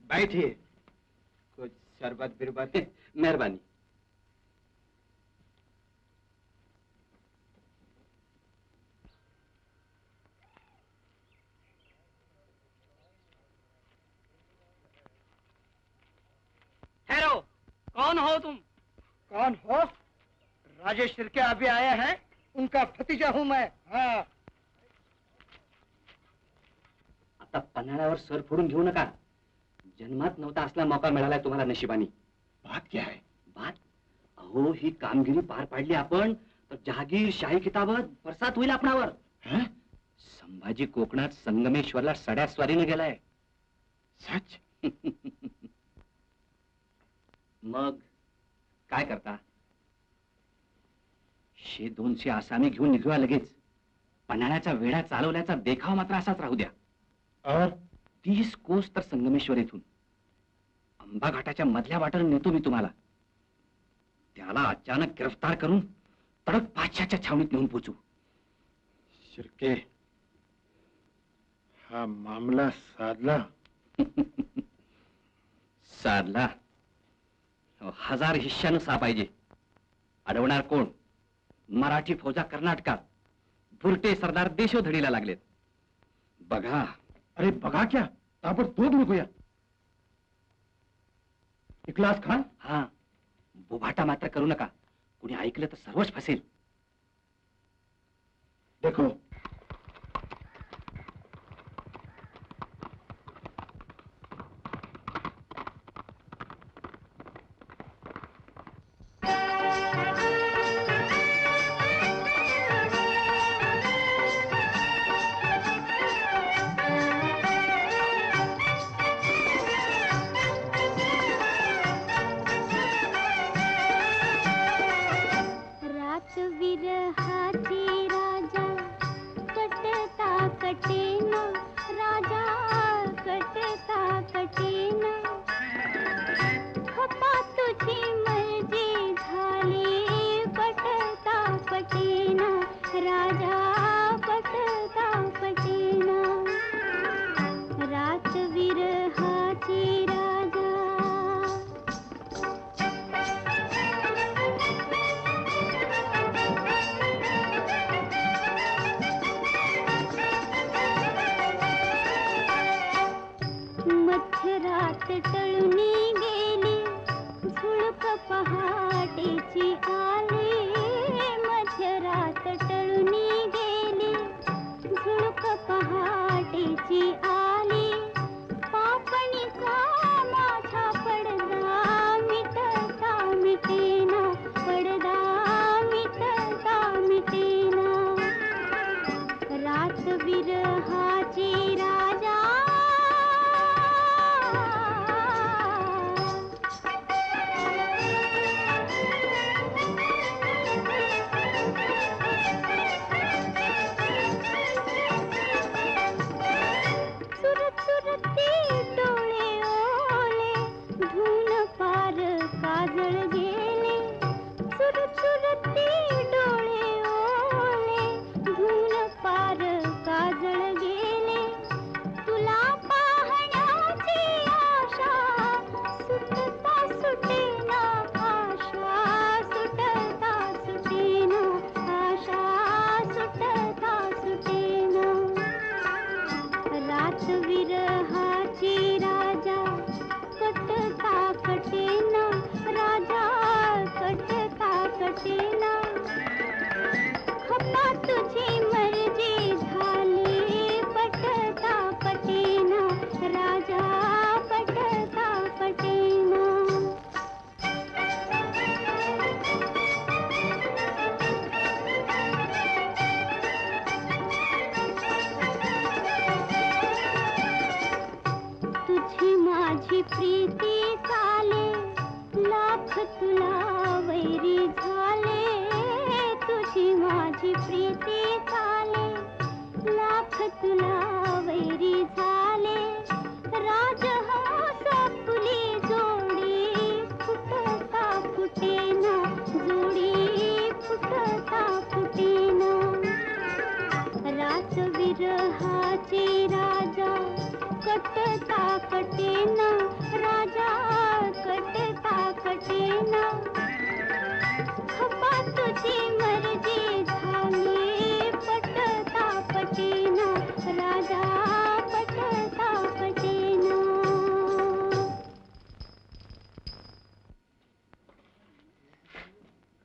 बैठिए. कुछ शरबत बिरबत? मेहरबानी. ठहरो, कौन हो तुम? कौन हो? राजेश शिर्के अभी आए हैं, उनका भतीजा हूँ मैं. हाँ. आता पन्हाळ्यावर सर फोडून घेऊ नका. जन्मात नव्हता असला मौका मिळालाय तुम्हाला नशिबानी. बात क्या है? बात? अहो, ही कामगिरी पार पाडली आपण तर जहागीर शाही किताबात बरसात होईल आपणावर. हैं? संभाजी कोकणात संगमेश्वरला सड्या स्वारीने गेलाय. सच? मग काय करता? 100-200 आसामी घेऊन निघूया लगेच. पन्हाळ्याचा वेढा चालवल्याचा देखाव मात्र असाच राहू द्या. और 30 कोस तर संगमेश्वर येथून अंबा घाटाच्या मधल्या वाटेने नेतो मी तुम्हाला. त्याला अचानक गिरफ्तार करून तडक पाचशाच्या छावणीत नेऊन पोचू. शिर्के, हा मामला साधला. साधला? 1000 हिश्श्यानं सापाहिजे. अडवणार कोण? मराठी फौजा कर्नाटकात. भुरटे सरदार देशोधडीला लागलेत. बघा. अरे बघा क्या, ताबडतोब निघूया. इखलास खान, हा, बुभाटा मात्र करू नका. कुणी ऐकलं तर सर्वच फसेल. देखो रात विरहाची राजा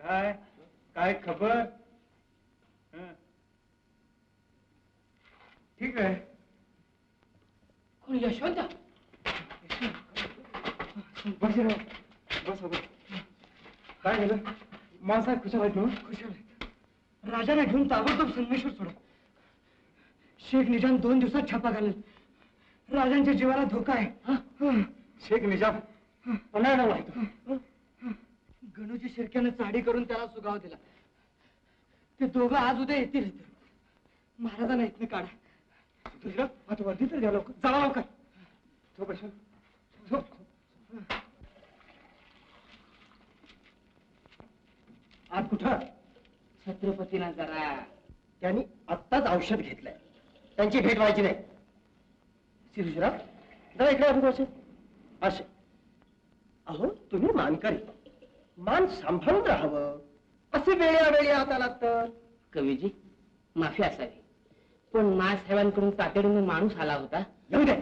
काय काय खबर? हं. ठीक आहे. कोण यशवंत? बस रे, बस बस. काय झालं? मासाहेब कुशल आहेत ना? कुशल आहेत. राजाला घेऊन ताबडतोब संगमेश्वर सोडा. शेख निजाम 2 दिवसात छापा घालेल. राजांच्या जीवाला धोका आहे. शेख निजाम पन्हाळ्याला येतो. गणूची शिरक्यानं चाडी करून त्याला सुगाव दिला. ते दोघं आज उद्या येतील. महाराजांना इथनं काढा. तुझ्या आता वरती तर घ्या लवकर. जावा लवकर. झोप बसून. झोप. आज कुठं? छत्रपतीला जरा त्यांनी आत्ताच औषध घेतलंय. त्यांची भेट व्हायची नाही. शिरीषराव जरा इकडे आपण असे असे. अहो तुम्ही मानकरी, मान सांभाळून राहावं. असे वेळोवेळी हाताला तर. कवीजी माफी असावी, पण मासाहेबांकडून तातडीने माणूस आला होता. येऊ दे.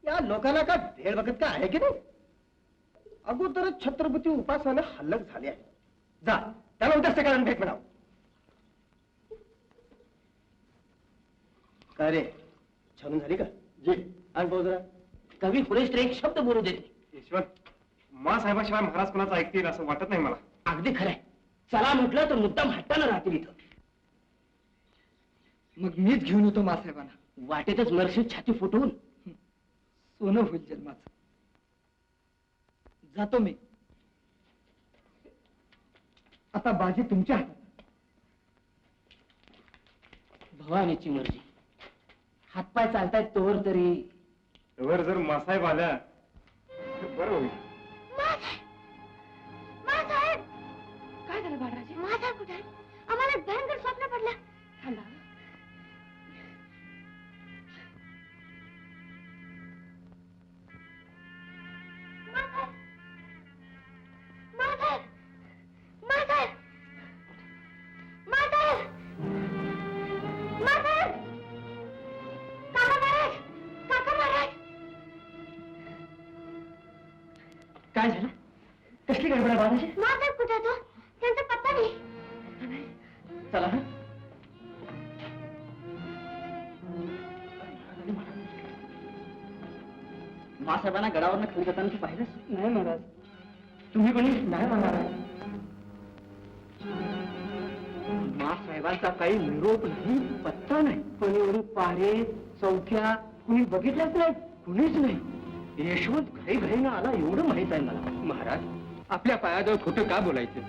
या लोकांना का भेळ बघत का आहे की नाही? अगोदरच छत्रपती उपासानं हल्लक झाले आहे. जा त्याला उद्या सकाळी भेट म्हणावं. काय रे, छानून झाली का? जी. आणि भाऊ जरा कवी पुरेश एक शब्द बोलू देते. यशवंत, मासाहेबाशिवाय महाराज कोणाचं ऐकतील असं वाटत नाही मला. अगदी खरंय. चला म्हटलं तर मुद्दाम हट्टानं राहतील इथं. मग मीच घेऊन होतो मासाहेबांना. वाटेतच नरशी छाती फुटवून सोनं होईल जन्माचं. जातो मी. आता बाजी तुमच्या हातात. भवानीची मर्जी. हातपाय चालतायत तोवर तरी. वर जर मासाहेब आल्या तर बरं होईल. मासाहेब काय झालं बाळराजे? मासाहेब कुठे आहे? आम्हाला भयंकर स्वप्न पडलं. थांबा. मासाहेब मासाहेब मासाहेब मासाहेब काका महाराज काका महाराज. काय झालं? कसली गडबड आहे बाळराजे? मासाहेब कुठे आहे तो? त्यांचा पत्ता नाही. चला हं. मासाहेबांना गडावरनं खाली जाताना तू पाहिलंस? नाही महाराज. तुम्ही कोणी? नाही महाराज. मासाहेबांचा काही निरोप नाही, पत्ता नाही. पण एवढी पारे चौक्या कुणी बघितल्याच नाही. कुणीच नाही. यशवंत घाईघाईनं आला एवढं माहित आहे मला. महाराज, आपल्या पायाजवळ खोटं का बोलायचं?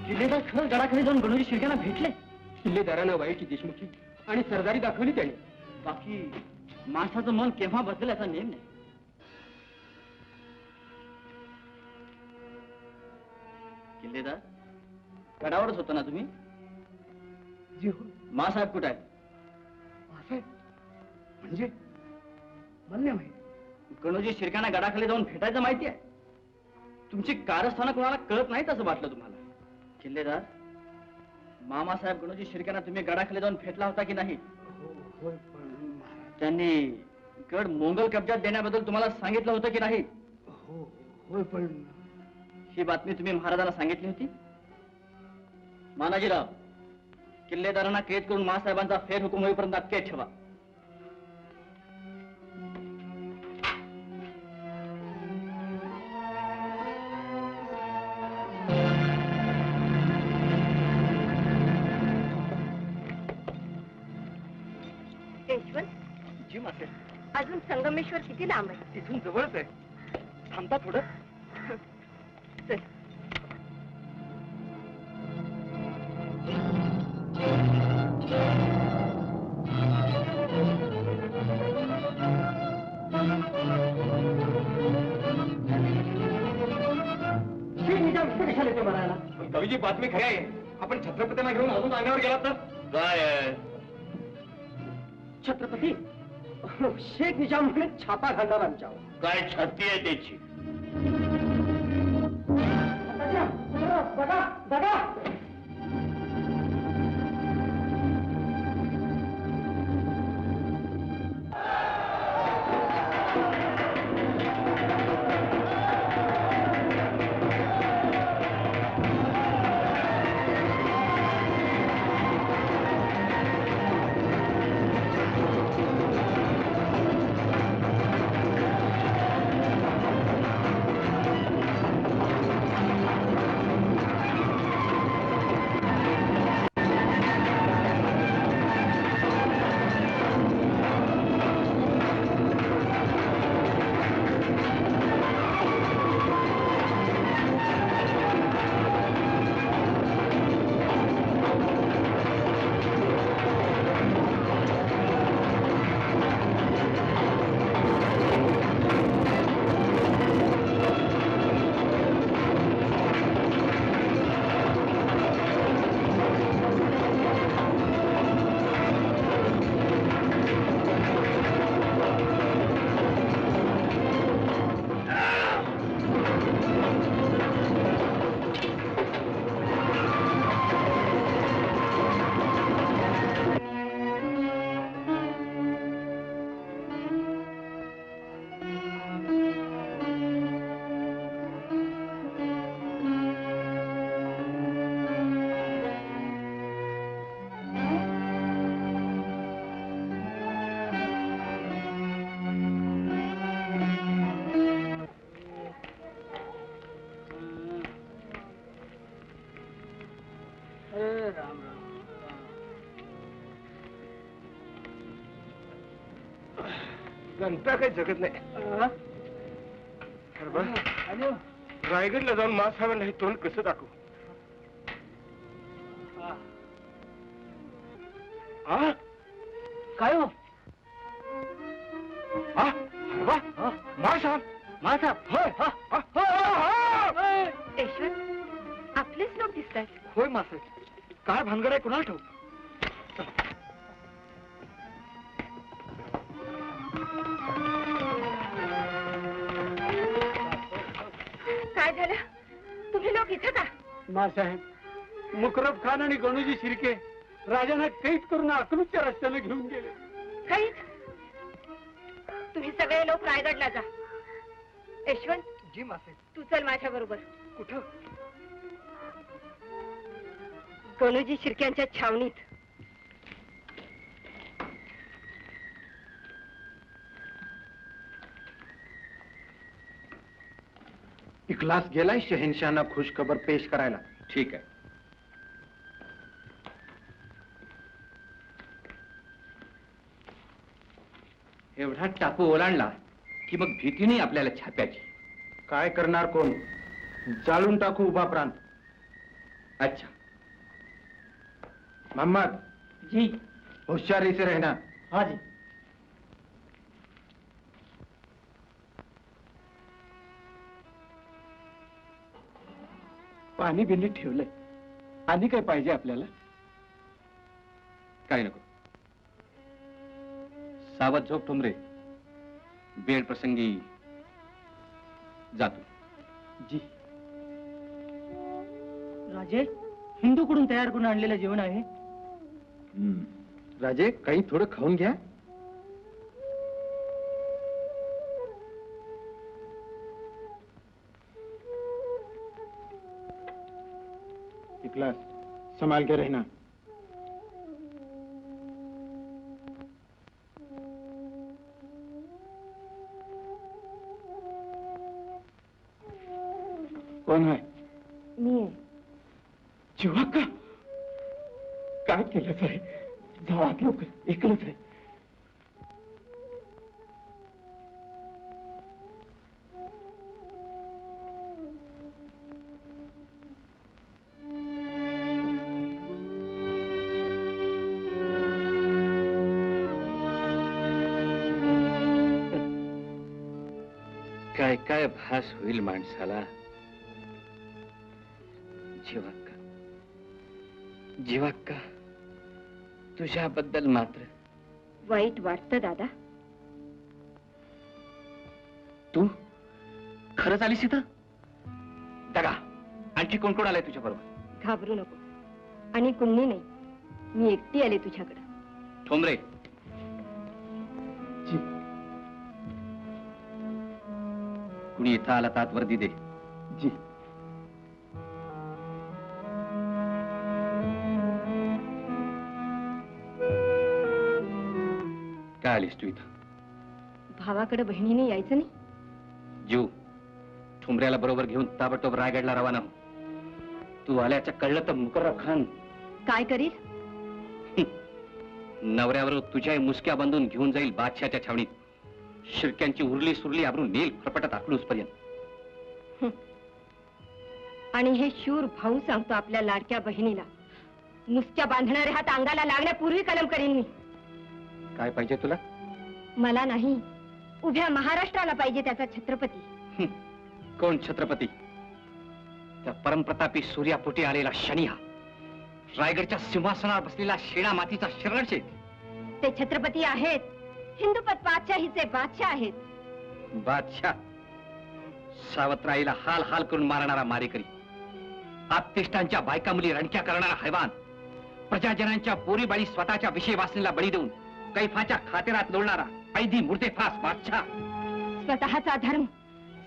किल्लेदार खरं गडाखाली जाऊन गणोजी शिर्क्यांना भेटले. किल्लेदारांना वाईची देशमुखी आणि सरदारी दाखवली त्यांनी. बाकी माणसाचं मन केव्हा बदलेल याचा नेम नाही. किल्लेदार गडावरच होता ना तुम्ही? जी हो. मासाहेब कुठे आहेत? मासाहेब म्हणजे मला नाही माहित. गणोजी शिर्क्यांना गडाखाली जाऊन भेटायचं माहिती आहे. तुमची कारस्थानं कोणाला कळत नाहीत असं वाटलं तुम्हाला? किल्लेदार, मामासाहेब गणोजी शिर्क्यांना तुम्ही गडाखाली जाऊन भेटला होता की नाही? होय, पण महाराज. त्यांनी गड मोंगल कब्जात देण्याबद्दल तुम्हाला सांगितलं होतं की नाही? हो होय, पण ही बातमी तुम्ही महाराजांना सांगितली होती? मानाजीराव, किल्लेदारांना कैद करून मासाहेबांचा फेर हुकूम होईपर्यंत अटकेत ठेवा. यशवंत, जी मासे, अजून संगमेश्वर किती लांब आहे? तिथून जवळच आहे. थांबता थोडं. चल. कशाला येतो म्हणायला? कवीची बातमी खरी आहे. आपण छत्रपतींना घेऊन अजून अंगावर गेलात तर काय छत्रपती शेख निजामकडे छापा घालणार आमच्यावर. काय छाती आहे त्याची? बघा बघा. घंटा काही जगत नाही. अरे बा, रायगडला जाऊन मासाहेबांना हे तोंड कसं दाखवू? काय हो मासाहेब यशवंत, आपलेच लोक दिसतात. होय मासाहेब, काय भानगड आहे कुणाला ठाऊक. काय झालं? तुम्ही लोक इथं का? मासाहेब, मुकरब खान आणि गणूजी शिर्के राजांना कैद करून अकलूजच्या रस्त्याने घेऊन गेले. काही तुम्ही सगळे लोक रायगडला जा. यशवंत, जी मासाहेब. तू चल माझ्या बरोबर. कुठं? गणूजी शिर्क्यांच्या छावणीत. इखलास गेलाय शहनशाहना खुशखबर पेश करायला. ठीक आहे. एवढा टापू ओलांडला की मग भीती नाही आपल्याला छाप्याची. काय करणार कोण? जाळून टाकू उभा प्रांत. अच्छा. मोहम्मद जी. होशियारी से रहना. हाँ जी. पाणी बिल्ली ठेवलंय. आणि काय पाहिजे आपल्याला? काय नको. सावध झोप ठोंबरे. वेळ प्रसंगी जातो. जी. राजे, हिंदूकडून तयार करून आणलेलं जेवण आहे. राजे, काही थोडं खाऊन घ्या. इखलास, संभाल के रहना. कोण आहे? मी आहे. जीवाक्का, काय केलं साहेब? जावात लोक एकलंच आहे. काय काय भास होईल माणसाला. जीवाक्का, जीवाक्का, तुझ्याबद्दल मात्र वाईट वाटतं दादा. तू खरंच आलीस इथं? दगा, आणखी कोण कोण आलंय तुझ्या बरोबर? घाबरू नको. आणि कुणी नाही, मी एकटी आले तुझ्याकडे. ठोंबरे, कुणी इथं आला तात वर्दी दे. जी. काय आलीस तू इथं? भावाकडे बहिणीने यायचं नाही? जीव, ठुमऱ्याला बरोबर घेऊन ताबडतोब रायगडला रवाना हो. तू आल्याचं कळलं तर मुकर्रब खान काय करील? नवऱ्यावर तुझ्या मुसक्या बांधून घेऊन जाईल बादशाच्या छावणीत. शिरक्यांची उरली सुरली आबरून नेल फरफटत अकलूज पर्यंत. आणि हे शूर भाऊ सांगतो आपल्या लाडक्या बहिणीला, मुसक्या बांधणारे हात अंगाला लागण्यापूर्वी कलम करीन मी. काय पाहिजे तुला? मला नाही, उभ्या महाराष्ट्राला पाहिजे त्याचा छत्रपती. कोण छत्रपती? त्या परमप्रतापी सूर्यापोटी आलेला शनी हा. रायगडच्या सिंहासनावर बसलेला शेणा मातीचा शरणशेठ. ते छत्रपती आहेत, हिंदुपत बादशाहीचे बादशाह आहेत. बादशाह? सावत्राईला हाल हाल करून मारणारा मारेकरी, आपतेष्टांच्या बायका मुली रणक्या करणारा हैवान, प्रजाजनांच्या पोरीबाळी स्वतःच्या विषय वासनेला बळी देऊन कैफाच्या खातेरात लोळणारा ऐदी मुर्देफास बादशाह. स्वतःचा धर्म,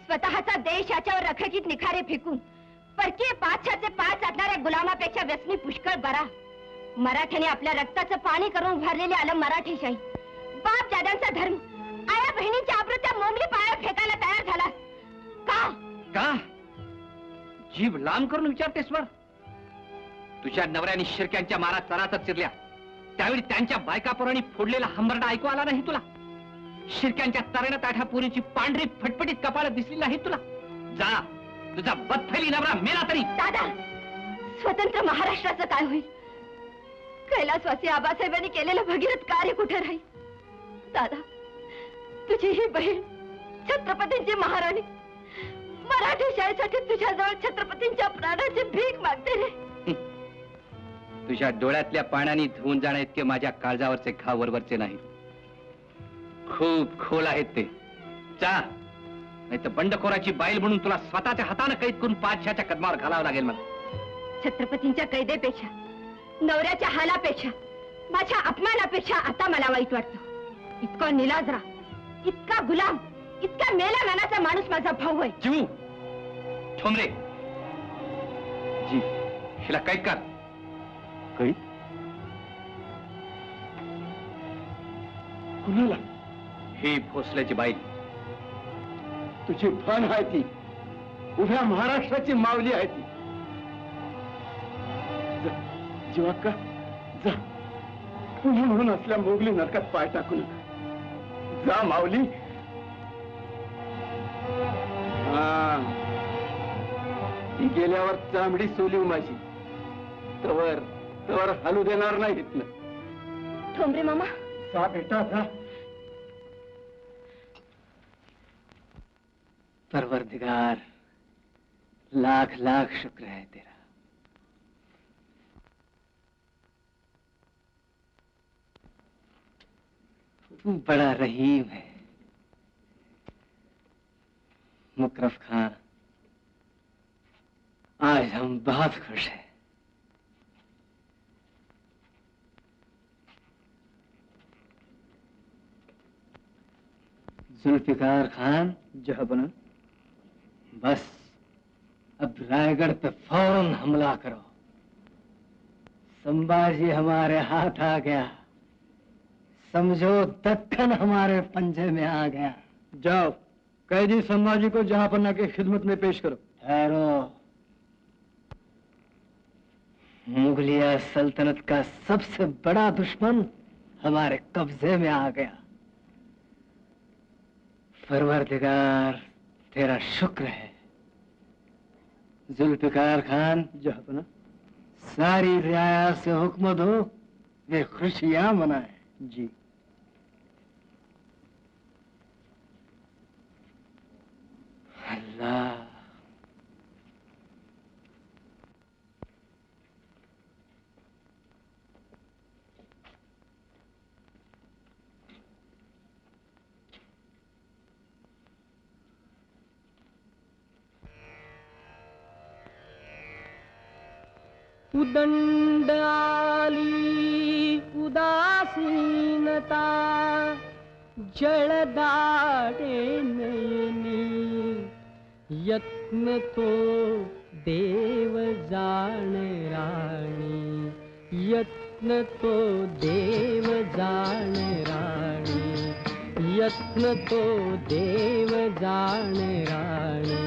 स्वतःचा देश याच्यावर रखरखीत निखारे फेकून परकीय बादशाचे पाय चाटणाऱ्या गुलामापेक्षा व्यसनी पुष्कळ बरा. मराठ्याने आपल्या रक्ताचं पाणी करून भरलेले आलं मराठीशाही. बाप दादांचा धर्म, आया बहिणींच्या आबरूच्या मोंगली पायावर फेकायला तयार झाला. का? का? जीभ लांब करून विचारतेस वर? तुझ्या नवऱ्याने शिरक्यांच्या मारात चराचर चिरल्या त्यावेळी त्यांच्या बायकापोरांनी फोडलेला हंबरडा ऐकू आला नाही तुला? शिरक्यांच्या तरणा ताठा पोरीची पांढरी फटफटीत कपाळ दिसली नाही तुला? जा, तुझा बदफैली नवरा मेला तरी. दादा, स्वतंत्र महाराष्ट्राचं काय होईल? कैलासवासी आबासाहेबांनी केलेलं भगीरथ कार्य कुठे राहील? दादा, तुझी ही बहीण छत्रपतींची महाराणी मराठी शाळेसाठी तुझ्याजवळ छत्रपतींच्या प्राणाची भीक मागते रे. तुझ्या डोळ्यातल्या पाण्याने धुवून जाण्या इतके माझ्या काळजावरचे घाव वरवरचे नाही. खूप खोल आहेत ते. जा, नाही तर बंडखोराची बाईल म्हणून तुला स्वतःच्या हाताने कैद करून पाचशाच्या कदमावर घालावं लागेल मला. छत्रपतींच्या कैदेपेक्षा, नवऱ्याच्या हालापेक्षा, माझ्या अपमानापेक्षा आता मला वाईट वाटतं. इतका निलाजरा, इतका गुलाम, इतका मेला मानाचा माणूस माझा भाऊ आहे. जीव ठोंबरे, जी हिला कैद कर. कैद? कुणाला? ही भोसल्याची बाई. तुझी भान आहे ती, उभ्या महाराष्ट्राची माऊली आहे ती. जीवाक्का, जा, पुन्हा म्हणून असल्या मोगली नरकात पाय टाकू नका. जा माऊली. ती गेल्यावर चांबडी सोलीव माझी, तवर तवर हलू देणार नाही इथनं. ठोंबरे मामा, जा बेटा जा. परवरदिगार, लाख लाख शुक्र है तेरा. तू बड़ा रहीम है. मुकरफ खान, आज हम बहुत खुश हैं. जुल्फिकार खान, जहां बस अब रायगढ़ पे फौरन हमला करो. संभाजी हमारे हाथ आ गया, समझो दक्कन हमारे पंजे में आ गया. जाओ, कैदी संभाजी को जहांपन्ना की खिदमत में पेश करो. ठहरो. मुगलिया सल्तनत का सबसे बड़ा दुश्मन हमारे कब्जे में आ गया. परवरदिगार, तेरा शुक्र है. जुल्फिकार खान, जहांपन्ना, सारी रियासत से हुक्म दो, वे खुशियां मनाए. जी. अल्लाह. उदंड आली उदासीनता, जळदाटे नयनी, यत्न तो देव जाण राणी, यत्न तो देव जाण राणी, यत्न तो देव जाण राणी.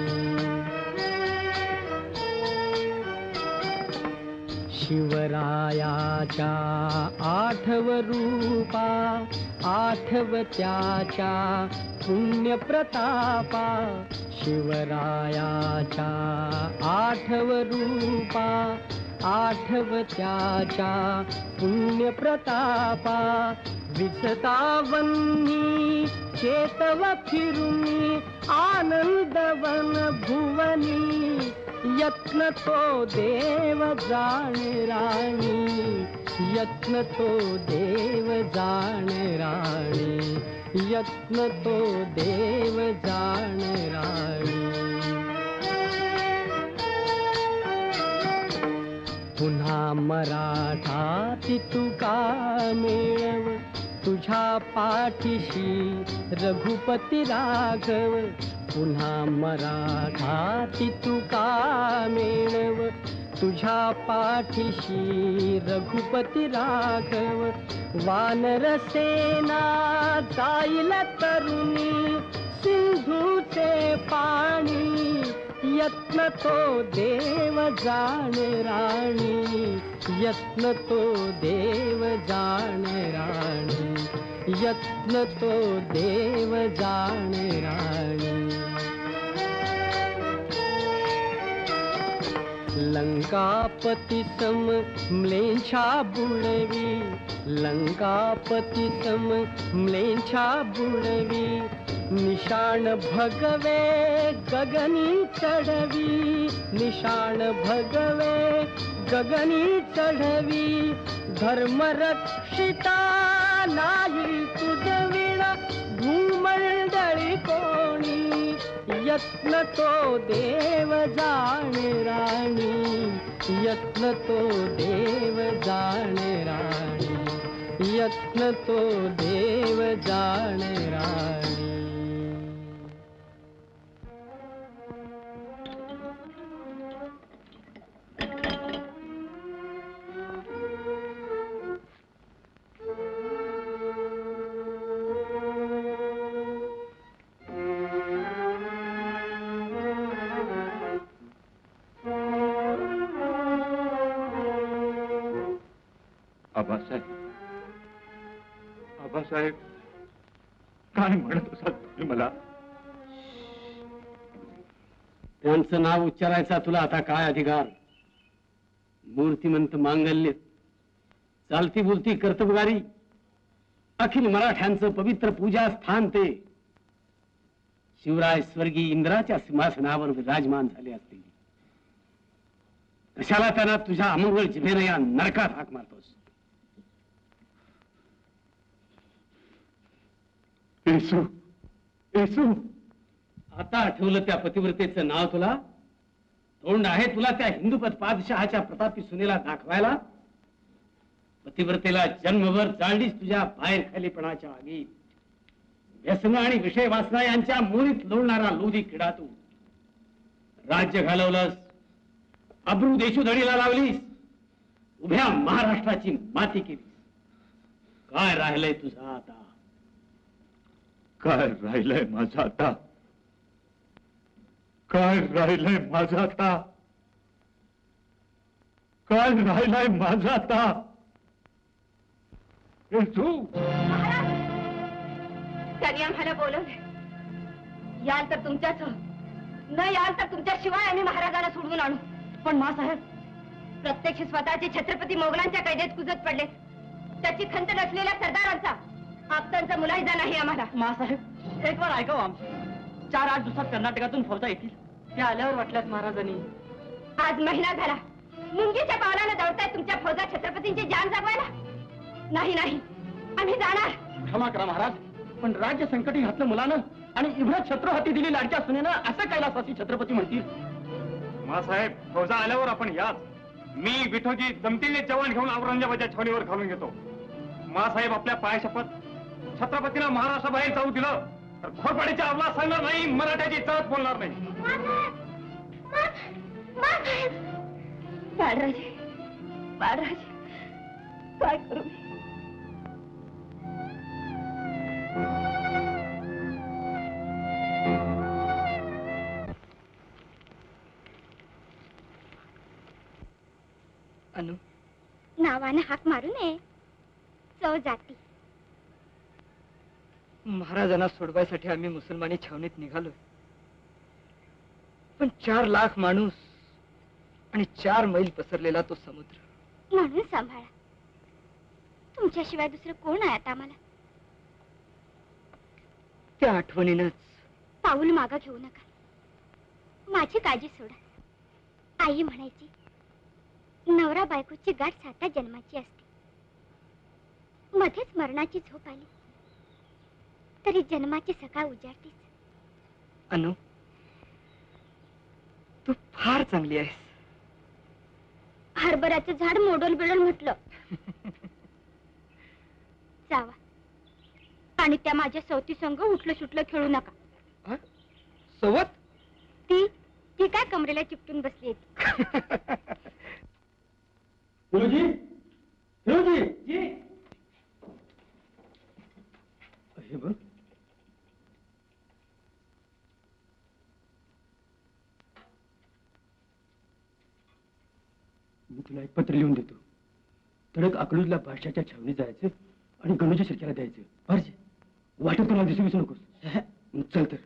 शिवरायाच्या आठव रूपा, आठव त्याच्या पुण्य प्रतापा. शिवरायाच्या आठव रूपा, आठव त्याच्या पुण्य प्रतापा. विसतावन्नी चेतव फिरुनी, आनंदवन भुवनी, यत्न तो देव जाण राणी, यत्न तो देव जाण राणी, यत्न तो देव जाण राणी. पुन्हा मराठाती तुका मेळव, तुझ्या पाठीशी रघुपती राघव. पुन्हा मराठाती तुका मेळव, तुझ्या पाठीशी रघुपती राघव. वानर सेना जाईल तरुणी, सिंधूचे पाणी, यत्न तो देव जाणे राणी, यत्न तो देव जाणे राणी, यत्न तो देव जाणे राणी. लंकापती सम म्लेच्छा बुडवी, लंकापती सम म्लेच्छा बुडवी, निशाण भगवे गगनी चढवी, निशाण भगवे गगनी चढवी, धर्मरक्षिता नाही तुझविणा भूमंडळी कोणी, यत्न तो देव जाणे राणी, यत्न तो देव जाणे राणी, यत्न तो देव जाणे राणी. आबासाहेब, काय म्हणत असाल तुम्ही मला? त्यांचं नाव उच्चारायचा तुला आता काय अधिकार? मूर्तिमंत मांगल्य, चालती बोलती कर्तबगारी, अखिल मराठ्यांचं पवित्र पूजा स्थान ते. शिवराय स्वर्गीय इंद्राच्या सिंहासनावर विराजमान झाले असतील. कशाला त्यांना तुझ्या अमंगळ जिभेनं या नरकात हाक मारतोस? येसू, येसू. आता आठवलं त्या पतिव्रतेचं नाव तुला? तोंड आहे तुला त्या हिंदुपत पादशहाच्या प्रतापी सुनेला दाखवायला? पतिव्रतेला जन्मभर जाळलीस तुझ्या बाहेर खालीपणाच्या आगीत. व्यसन आणि विषय वासना यांच्या मोरीत लोळणारा लोधी किडा तू. राज्य घालवलंस, अब्रू देशोधडीला लावलीस, उभ्या महाराष्ट्राची माती केलीस. काय राहिलंय तुझं आता? काय राहिलंय माझं आता? काय राहिलंय माझं आता? काय राहिलंय माझं आता? येसू, त्यांनी आम्हाला बोलवले. याल तर तुमच्यासह, न याल तर तुमच्याशिवाय आम्ही महाराजाला सोडवून आणू. पण मासाहेब, प्रत्यक्ष स्वतःचे छत्रपती मोगलांच्या कैदेत कुजत पडले. त्याची खंत नसलेल्या सरदारांचा, आप्तांचा मुलाहिजा नाही आम्हाला. मासाहेब, एक वार ऐकावं आमचं. 4-8 दिवसात कर्नाटकातून फौजा येतील. त्या आल्यावर वाटल्यात महाराजांनी. आज महिना झाला, मुंगीच्या पावलानं दौडताय तुमच्या फौजा छत्रपतींची जान जगवायला. नाही नाही, आम्ही जाणार. क्षमा करा महाराज, पण राज्य संकटी घातलं मुलानं आणि इभ्रत शत्रू हाती दिली लाडक्या सुनेनं असं कैलासवासी छत्रपती म्हणतील. मासाहेब, फौजा आल्यावर आपण याच. मी विठोजी जमतीने जवान घेऊन औरंगाबादच्या छावणीवर घालून घेतो. मासाहेब, आपल्या पाय शपथ, छत्रपतीला महाराष्ट्राबाहेर जाऊ दिलं तर घोरपाडीच्या अवला सांगणार नाही, मराठ्याची चळत बोलणार नाही. बाळराजे, बाळराजे, काय करू? अनु, नावानं हाक मारू नये, चव जाती. महाराजांना सोडवायसाठी आम्ही मुसलमानी छावणीत निघालोय. पण 4 लाख माणूस आणि 4 मैल पसरलेला तो समुद्र. म्हणून सांभाळा, तुमच्याशिवाय दुसरं कोण आहे आता आम्हाला? त्या आठवणीनच पाऊल मागं घेऊ नका, माझी काळजी सोडा. आई म्हणायची, नवरा बायकोची गाठ 7 जन्माची असते. मध्येच मरणाची झोप आली तरी जन्माची सकाळ उजाडतीच. अनु, तू फार चांगली आहेस. हरभऱ्याचं झाड मोडल बिडल म्हटलं. जावा आणि त्या माझ्या सवती संग उठलं सुटलं खेळू नका. सवत? ती काय कमरेला चिपटून बसली गुरुजी, गुरुजी, हे बघ, मी तुला एक पत्र लिहून देतो. तडक अकलूजला बादशाच्या छावणीत जायचं आणि गणूच्या शिरक्याला द्यायचं. बरं वाटत कोणाला दिसू विसरू नकोस. चल तर.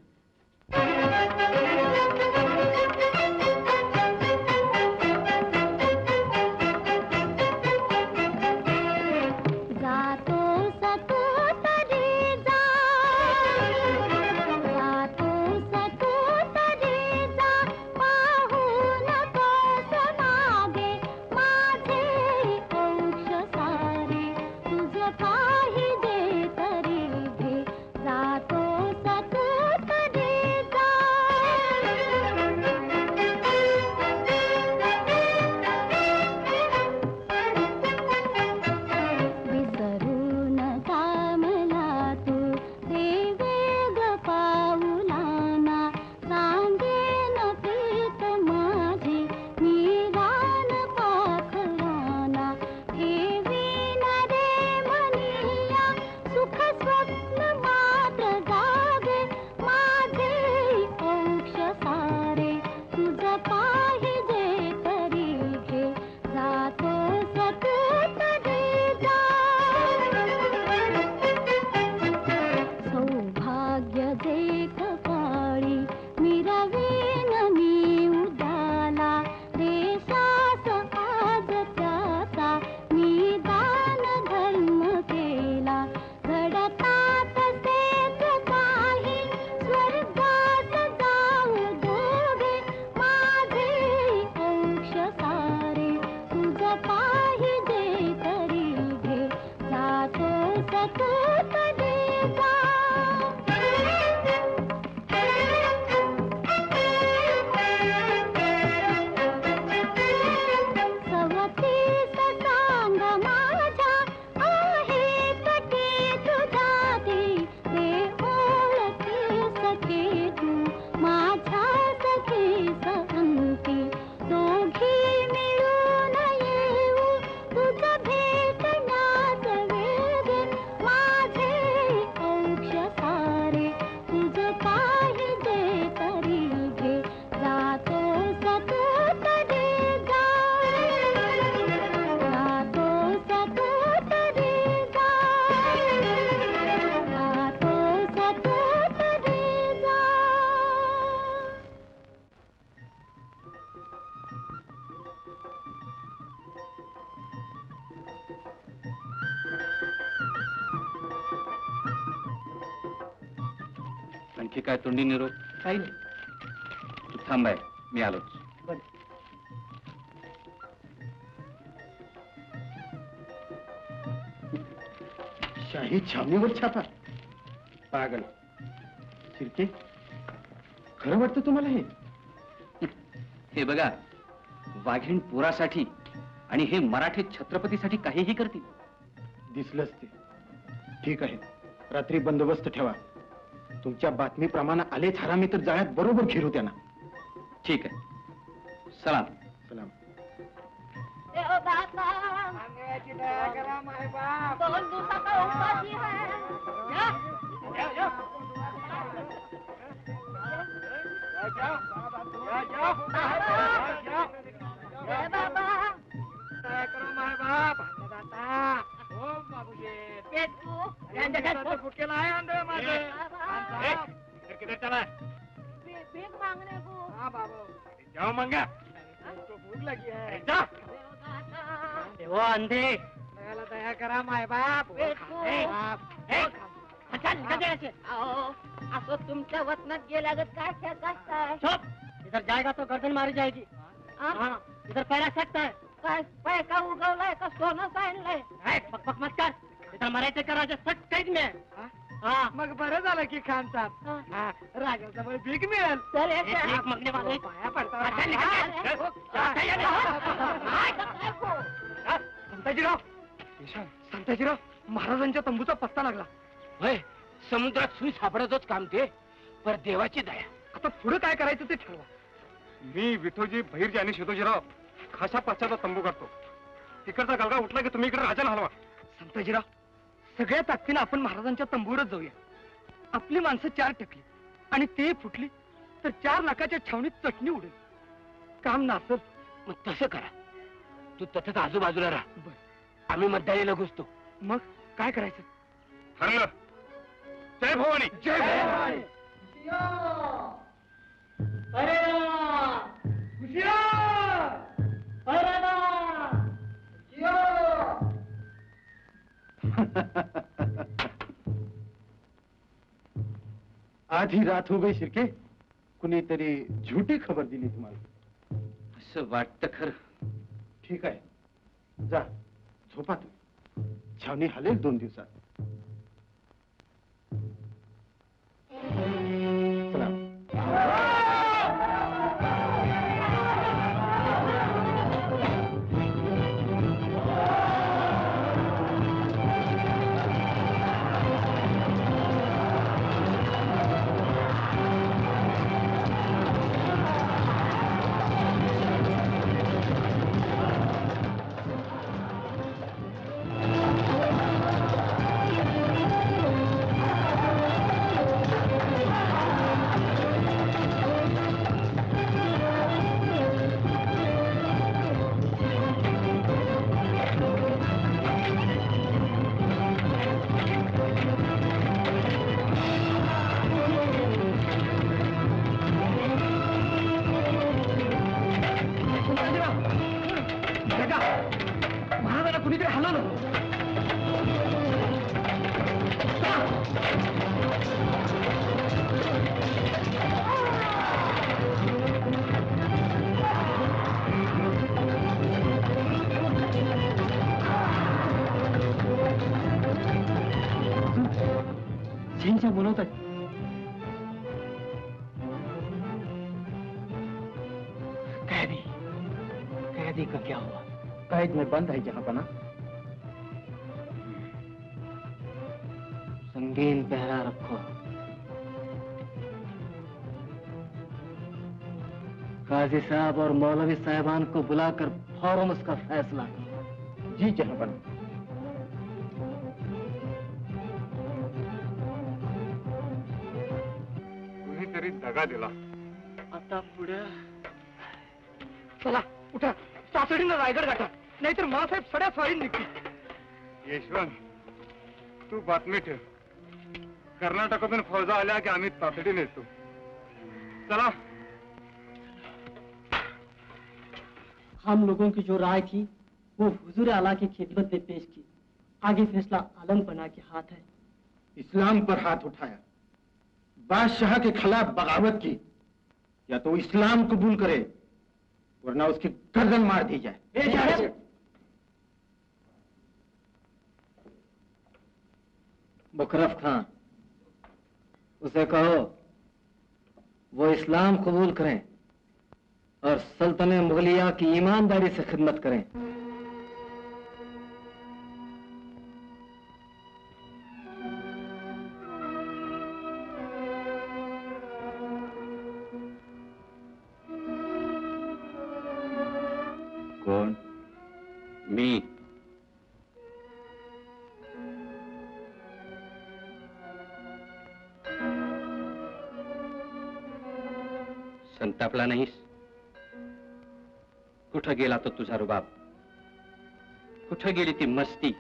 आणखी काय तोंडी निरोप? काही नाही. तू थांबाय, मी आलोच. बरं. शाही छावणीवर छापा. पागल शिर्के, खरं वाटतं तुम्हाला हे? हे बघा, वाघीण पोरासाठी आणि हे मराठी छत्रपतीसाठी काहीही करतील. दिसलंच ते. ठीक आहे, रात्री बंदोबस्त ठेवा. तुमच्या बातमीप्रमाणे आलेच हरामी तर जाळ्यात बरोबर घेरू त्यांना. ठीक आहे. सलाम. सलाम. जाओ मंगा, भूक लगी है. अंधे दया करा माय बाप. असं तुमच्या वतनात गेल्यागत काय खेळताय? चुप. इधर जाएगा तो गर्दन मारी जाएगी. हाँ, इधर पैरा सकता है. काय पैका उगवलाय का सोनं सांडलंय? पक मत कर. इधर मरायचे का राजा सट कैद में. हाँ. मग बरं झालं की खान साहेब, राजाजवळ भीक मिळेल. चल एक मागने वाले. पाया पडता. संताजीराव, संताजीराव, महाराजांच्या तंबूचा पत्ता लागला. समुद्रात सुई सापडायचंच काम ते. पर देवाची दया. आता पुढे काय करायचं ते ठरवा. मी विठोजी भैरजी आणि शेतोजीराव खाशा पाच्याचा तंबू करतो. तिकडचा गलगा उठला की तुम्ही इकडे राजाला हलवा. संताजीराव, सगळ्या ताकदीनं आपण महाराजांच्या तंबूवरच जाऊया. आपली माणसं 4 टकली आणि ते फुटली तर 4 लाखाच्या छावणीत चटणी उडेल. काम नासर. मग तसं करा. तू तथच आजूबाजूला राहा. आम्ही मध्याला घुसतो. मग काय करायचं? ठरलं. जय भवानी. जय भवानी. आधी रात हो गई शिर्के. कुणीतरी झुटी खबर दिली तुम्हाला. असं वाटतं खरं. ठीक आहे, जा झोपा तुम्ही. छावणी हलेल 2 दिवसात. चला. महाराजांना कुणीतरी हलवलं. झेनच्या बोलवत आहेत. कैदी का क्या हुआ? कैद में बंद है जहांपना. संगीन पहरा रखो. काजी साहब और मौलवी साहबान को बुलाकर फौरन उसका फैसला करो. जी जहांपना. कुणीतरी दगा दिला. आता पुढे चला उठा. तातडीनं रायगड गाठा, नाहीतर मासाहेब सड्या स्वारीन निघतील. यशवंत, तू बातमी ठेव. कर्नाटकातून फौजा आल्या की आम्ही तातडीने येतो. चला. हम लोगों की जो राय थी वो हुजूर आला की खिदमत में पेश की. आगे फैसला आलम पना के हाथ है. इस्लाम पर हाथ उठाया, बादशाह के खिलाफ बगावत की, या तो इस्लाम कबूल करे वरना उसकी गर्दन मार दी जाए. मुकरफ खान, उसे कहो वो इस्लाम कबूल करें और सल्तनत मुगलिया की ईमानदारी से खिदमत करें. कोण? मी. संतापला नाहीस? कुठं गेला तो तुझा रुबाब? कुठं गेली ती मस्ती?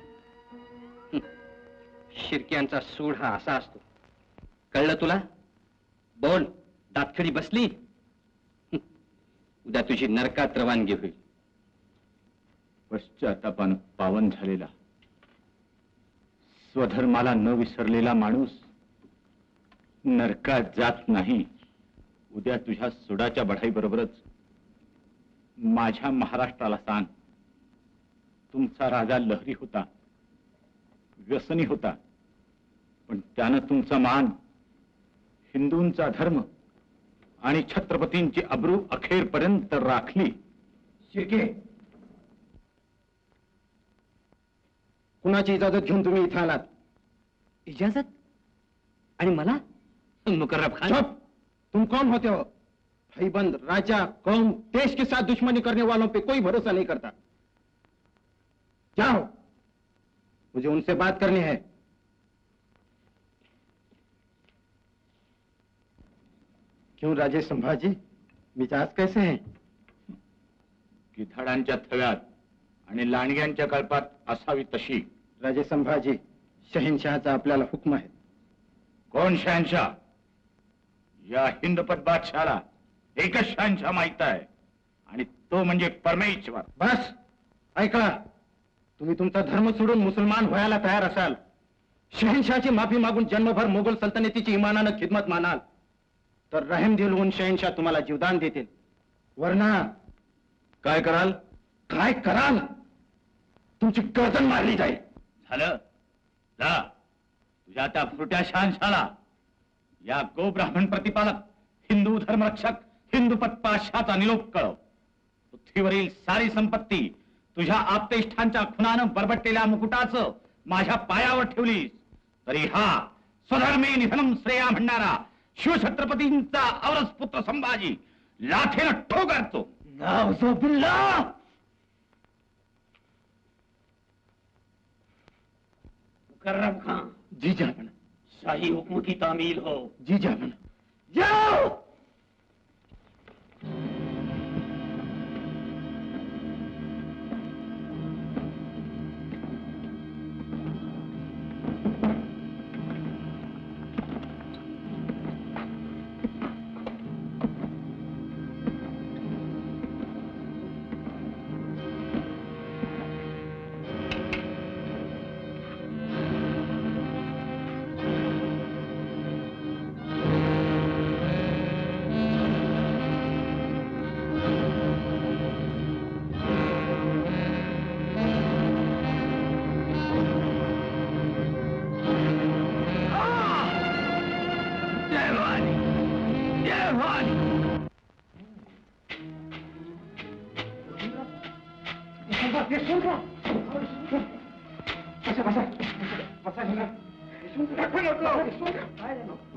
शिर्क्यांचा सूड हा असा असतो. कळलं तुला? बोल. दातखिळी बसली? उद्या तुझी नरकात रवानगी होईल. पश्चातापानं पावन झालेला, स्वधर्माला न विसरलेला माणूस नरकात जात नाही. उद्या तुझ्या सुडाच्या बढाईबरोबरच माझ्या महाराष्ट्राला सांग, तुमचा राजा लहरी होता, व्यसनी होता, पण त्यानं तुमचा मान, हिंदूंचा धर्म आणि छत्रपतींची अब्रू अखेरपर्यंत राखली. शिर्के, कुणाची इजाजत घेऊन तुम्ही इथं आलात? इजाजत? आणि मला? मुकर्रब खान. चुप! तुम कौन होते हो? भाईबंद, राजा, कौम, देश के साथ दुश्मनी करने वालों पे कोई भरोसा नहीं करता. जाओ, मुझे उनसे बात करनी है. क्यों राजे संभाजी, मिजाज कैसे हैं? गिधाडांच्या थव्यात आणि लांडग्यांच्या कल्पात असावी तशी. राजे संभाजी, शहेनशहाचा आपल्याला हुक्म आहे. कोण शहनशाह? या हिंदपत बादशाला एकच शहनशाह माहित आहे, आणि तो म्हणजे परमेश्वर. बस ऐका, तुम्ही तुमचा धर्म सोडून मुसलमान व्हायला तयार असाल, शहेनशाहची माफी मागून जन्मभर मोगल सल्तनतीची इमानानं खिदमत मानाल, तर रहम दिल होऊन शहेनशाह तुम्हाला जीवदान देतील. वरना काय कराल? काय कराल? तुमची गर्दन मारली जाईल. झालं जा, तुझ्या त्या फुरट्या शहनशाहला या गोब्राह्मण प्रतिपालक, हिंदू धर्मरक्षक, हिंदूपत पाशाचा निरोप कळव. पृथ्वीवरील सारी संपत्ती तुझ्या आप्तेष्ठांच्या खुनानं बरबटलेल्या मुकुटाचं माझ्या पायावर ठेवलीस तरी हा स्वधर्मी निधनम श्रेया म्हणणारा शिवछत्रपतींचा औरस पुत्र संभाजी लाथेनं ठोकरतो. नाऊजुबिल्लाह. मुकर्रम खान, जी जान. शाही हुक्म की तामील हो. जी जान. जाओ.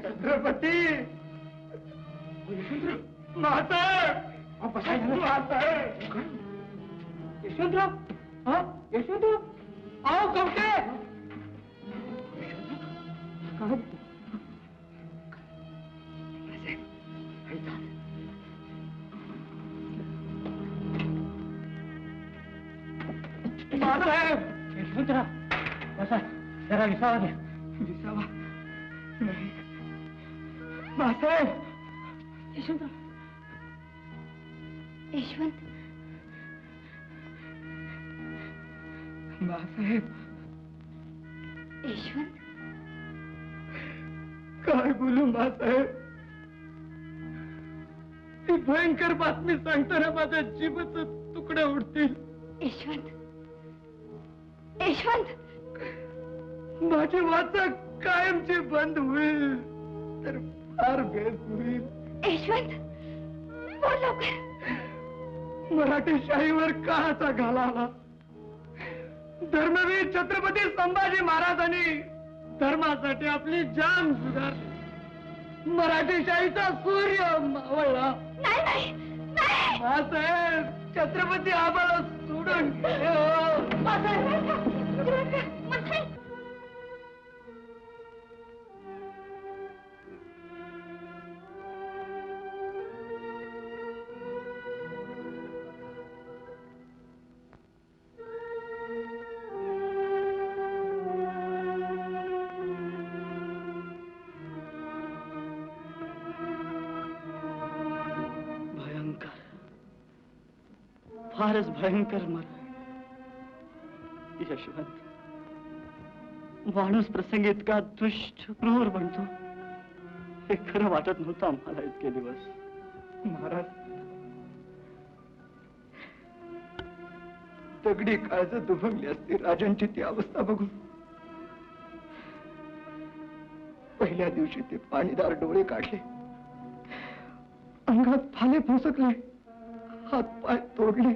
छत्रपती यशवंतराव, यशवंतराव, आओ कवटे. साहेब, यशवंतराव बसा, जरा विसावा घ्या. विसावा नाही साहेब. यशवंतराव. यशवंत. बाळासाहेब. यशवंत. काय बोलू बाळासाहेब, ती भयंकर बातमी सांगताना माझ्या जीवाचे तुकडे उडतील. यशवंत. यशवंत. माझी वाचा कायमची बंद होईल तर फार बेस होईल. यशवंत, बोल लवकर. मराठी शाहीवर काळाचा घाला आला. धर्मवीर छत्रपती संभाजी महाराजांनी धर्मासाठी आपली जान सुधारली. मराठी शाहीचा सूर्य मावळला. नाही नाही नाही. साहेब, छत्रपती आम्हाला सोडून गेले हो. फारच भयंकर मरण. यशवंत, माणूस प्रसंगी इतका दुष्ट क्रूर बनतो हे खरं वाटत नव्हतं आम्हाला इतके दिवस. महाराज, दगडी काळज दुभंगली असती राजांची ती अवस्था बघून. पहिल्या दिवशी ते पाणीदार डोळे काढले, अंगात फाले फुसकले, हात पाय तोडले,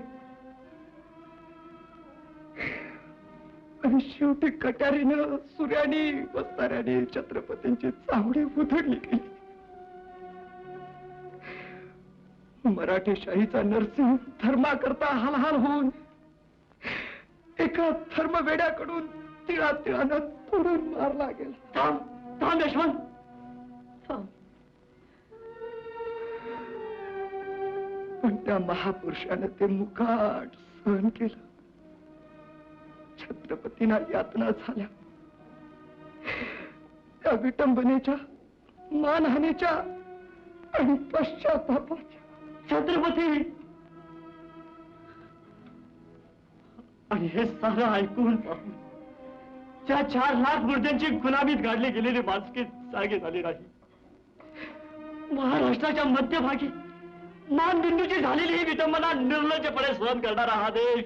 आणि शेवटी कट्यारीनं सूर्याने वस्ताऱ्याने छत्रपतींची चावडी उधळली गेली. मराठी शाहीचा नरसिंह धर्माकरता हालहाल होऊन एका धर्मवेड्याकडून तिळा तिळानं तोडून मारला गेला. थांब थांब यशवंत, थांब. पण त्या महापुरुषानं ते मुकाट सहन केलं. छत्रपतींना यातना झाल्या, त्या विटंबनेच्या, मानहानीच्या आणि पश्चातापाच्या. छत्रपती, आणि हे सारं ऐकून पाहून त्या 4 लाख मूर्त्यांची गुलामीत गाडले गेलेले माणसके जागे झाले नाही. महाराष्ट्राच्या मध्यभागी मानबिंदूची झालेली ही विटंबना निर्लज्जपणे सहन करणारा हा देश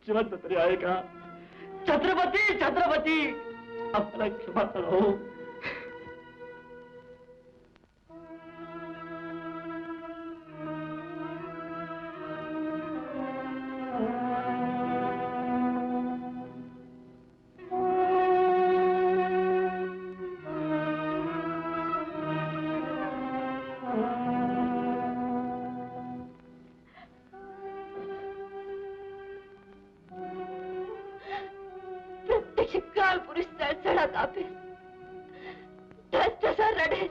जिवंत तरी आहे का? छत्रपती, छत्रपती, आपल्याला क्षमा करा हो. पुरुष चढचढा कापेल, तसा रडेल,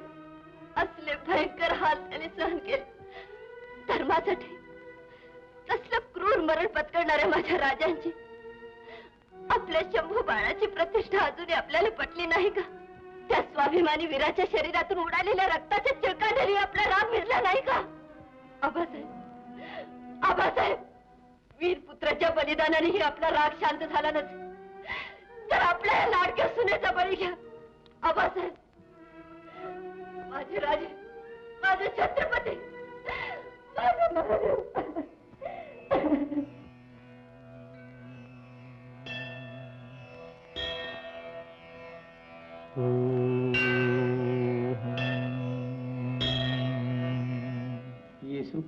असले भयंकर हाल त्याने सहन केले. धर्मासाठी कसलं क्रूर मरण पत्करणाऱ्या माझ्या राजांची, आपल्या शंभू बाळाची प्रतिष्ठा अजूनही आपल्याला पटली नाही का? त्या स्वाभिमानी वीराच्या शरीरातून उडालेल्या रक्ताच्या चिळकांढरी आपला राग भिजला नाही का? आबासाहेब, आबासाहेब, वीर पुत्राच्या बलिदानानेही आपला राग शांत झाला नसेल तर आपल्या लाडक्या सुनेचा बळी घ्या. आबासाहेब, माझे राजे, माझे छत्रपती, माझे महादेव. येशू,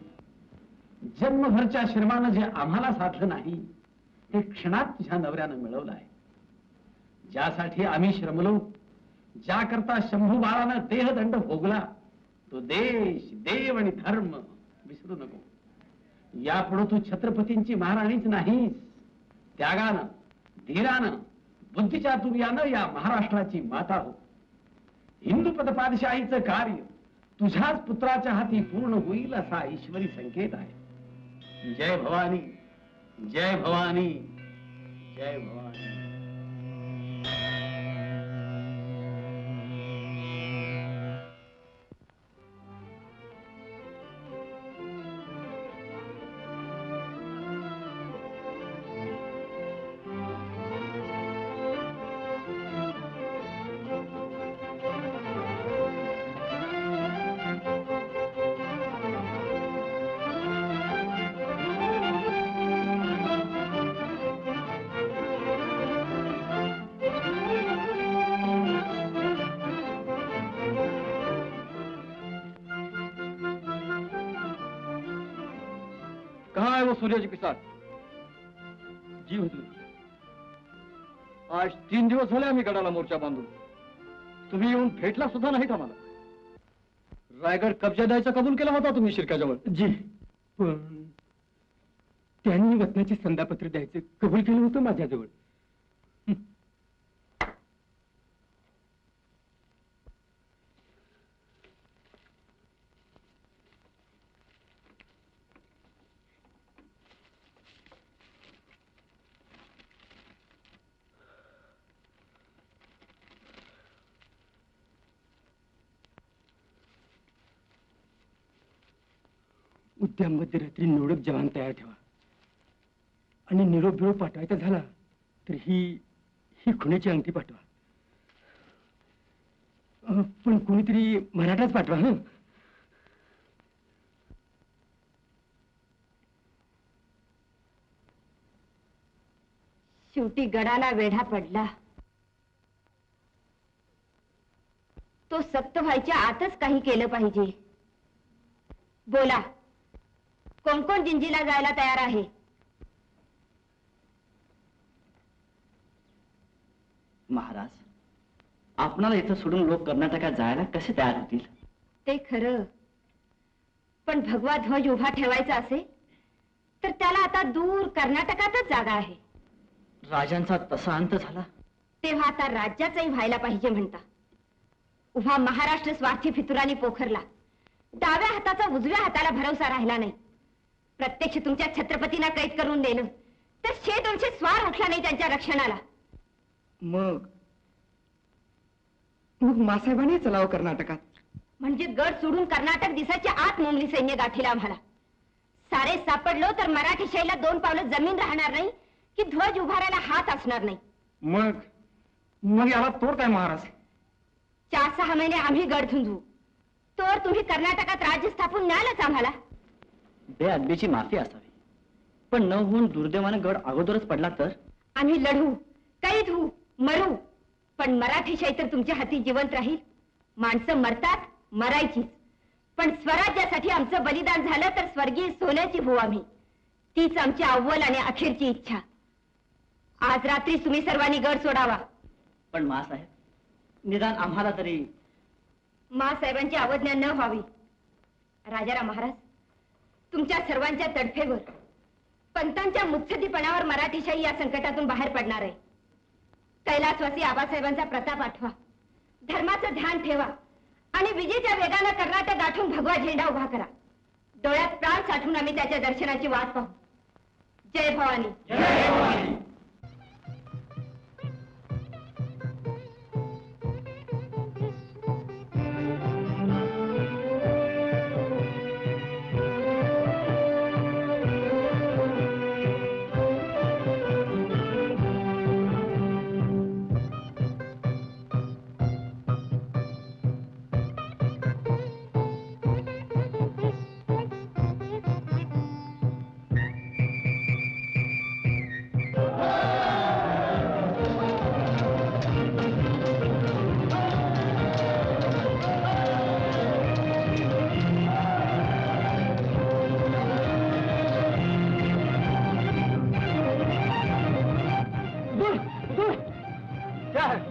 जन्मभरच्या श्रमानं जे आम्हाला साधलं नाही ते क्षणात तुझ्या नवऱ्यानं मिळवलं आहे. ज्यासाठी आम्ही श्रमलो, ज्याकरता शंभू बाळानं देहदंड भोगला, तो देश, देव आणि धर्म विसरू नको. यापुढे तू छत्रपतींची महाराणीच नाहीस, त्यागानं, धीरानं, बुद्धिचातुर्यानं या महाराष्ट्राची माता हो. हिंदू पदपादशाहीचं कार्य तुझ्याच पुत्राच्या हाती पूर्ण होईल असा ईश्वरी संकेत आहे. जय भवानी, जय भवानी, जय भवानी. कहाँ है वो सूर्य जी के साथ? जी हुजूर. आज 3 दिवस झाले आम्ही गडाला मोर्चा बांधून. तुम्ही येऊन भेटला सुद्धा नाहीत आम्हाला. रायगड कब्जा द्यायचा कबूल केला होता तुम्ही शिर्क्याजवळ. जी, पण त्यांनी वतनाची संदापत्र द्यायचे कबूल केलं होतं माझ्याजवळ. उद्या मध्यरात्री निवडक जवान तयार ठेवा आणि निरोप बिरोप पाठवायचा झाला तर ही खुण्याची अंगठी पाठवा. पण कोणीतरी मराठाच पाठवा. हं. शेवटी गडाला वेढा पडला. तो सक्त व्हायच्या आतच काही केलं पाहिजे. बोला, कोण कोण जिंजीला जायला तयार आहे? महाराज, आपणाला इथं सोडून लोक कर्नाटकात जायला कसे तयार होतील? ते खरं, पण भगवा ध्वज उभा ठेवायचा असेल तर त्याला आता दूर कर्नाटकातच जागा आहे. राजांचा तसा अंत झाला तेव्हा आता राज्याचाही व्हायला पाहिजे म्हणता. उभा महाराष्ट्र स्वार्थी फितुरांनी पोखरला. डाव्या हाताचा उजव्या हाताला भरवसा राहिला नाही. प्रत्यक्ष तुमच्या छत्रपतींना कैद करून नेलं. तर 100-200 स्वार उठला नाही त्यांच्या रक्षणाला. मग मासाहेबांनी चलाव कर्नाटकात. म्हणजे गड सोडून कर्नाटक दिसाच्या आत मुंबई सैन्य गाठीला आम्हाला. सारे सापडलो तर मराठी शाहीला 2 पावलं जमीन राहणार नाही की ध्वज उभारायला हात असणार नाही. मग याला तोड काय महाराज? 4-6 महिने आम्ही गड झुंजू तर तुम्ही कर्नाटकात राज्य स्थापून न्यालच आम्हाला. बेअदबीची माफी असावी, पण न होऊन दुर्दैवानं गड अगोदरच पडला तर? आम्ही लढू, कैद होऊ, मरू, पण मराठी शाही तर तुमच्या हाती जिवंत राहील. माणसं मरतात, मरायचीच, पण स्वराज्यासाठी आमचं बलिदान झालं तर स्वर्गीय सोन्याची होऊ आम्ही. तीच आमची अव्वल आणि अखेरची इच्छा. आज रात्री तुम्ही सर्वांनी गड सोडावा. पण मासाहेब, निदान आम्हाला तरी. मासाहेबांची अवज्ञा न व्हावी. राजाराम महाराज, तुमच्या सर्वांच्या तडफेवर, पंतांच्या मुत्सद्दीपणावर मराठीशाही या संकटातून बाहेर पडणार आहे. कैलासवासी आबासाहेबांचा प्रताप आठवा, धर्माचं ध्यान ठेवा आणि विजेच्या वेगानं कर्नाटक गाठून भगवा झेंडा उभा करा. डोळ्यात प्राण साठवून आम्ही त्याच्या दर्शनाची वाट पाहू. जय भवानी. जय भवानी.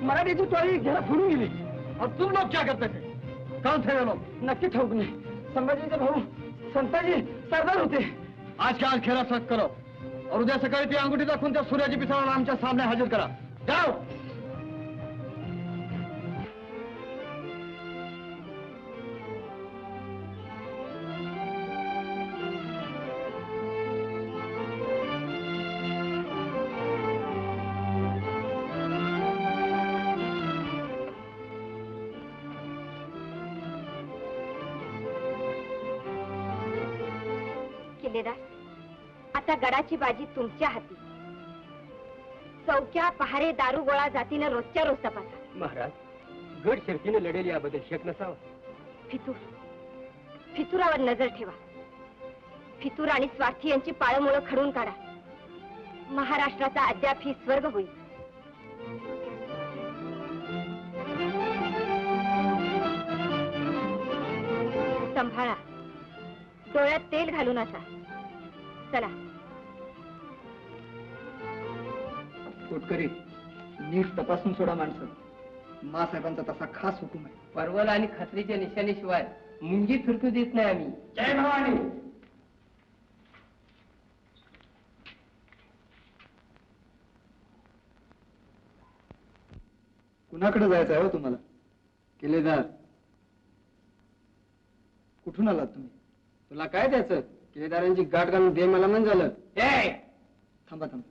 मराठीची टोळी घ्यायला फोडून गेली. और तुम लोग क्या करते थे? कौन थे वो लोग? नक्की ठाऊक नाही. संभाजीचे भाऊ संताजी सरदार होते. आज क्या आज खेळा सक करो और उद्या सकाळी ती अंगुठी दाखवून त्या सूर्याची पिसाळाला आमच्या सामने हजर करा. जाओ. आता गडाची बाजी तुमच्या हाती. चौक्या, पहारे, दारू गोळा जातीनं रोजच्या रोज तपासा. महाराज, गड शर्तीने लढेल याबद्दल शक नसावा. फितुरावर नजर ठेवा. फितूर आणि स्वार्थी यांची पाळमुळं खडून काढा. महाराष्ट्राचा अद्याप ही स्वर्ग होईल. संभाळा, डोळ्यात तेल घालून असा. चला. कोटकरी, नीट तपासून सोडा माणसं. मासाहेबांचा तसा खास हुकूम आहे. परवल आणि खत्रीच्या निशाणीशिवाय मुंगी फिरकू देत नाही आम्ही. जय भवानी. कुणाकडे जायचं आहे हो तुम्हाला? किल्लेदार, कुठून आलात तुम्ही? तुला काय द्यायचं? किल्लेदारांची गाठ घालून दे मला मन झालं. थांबा थांबा.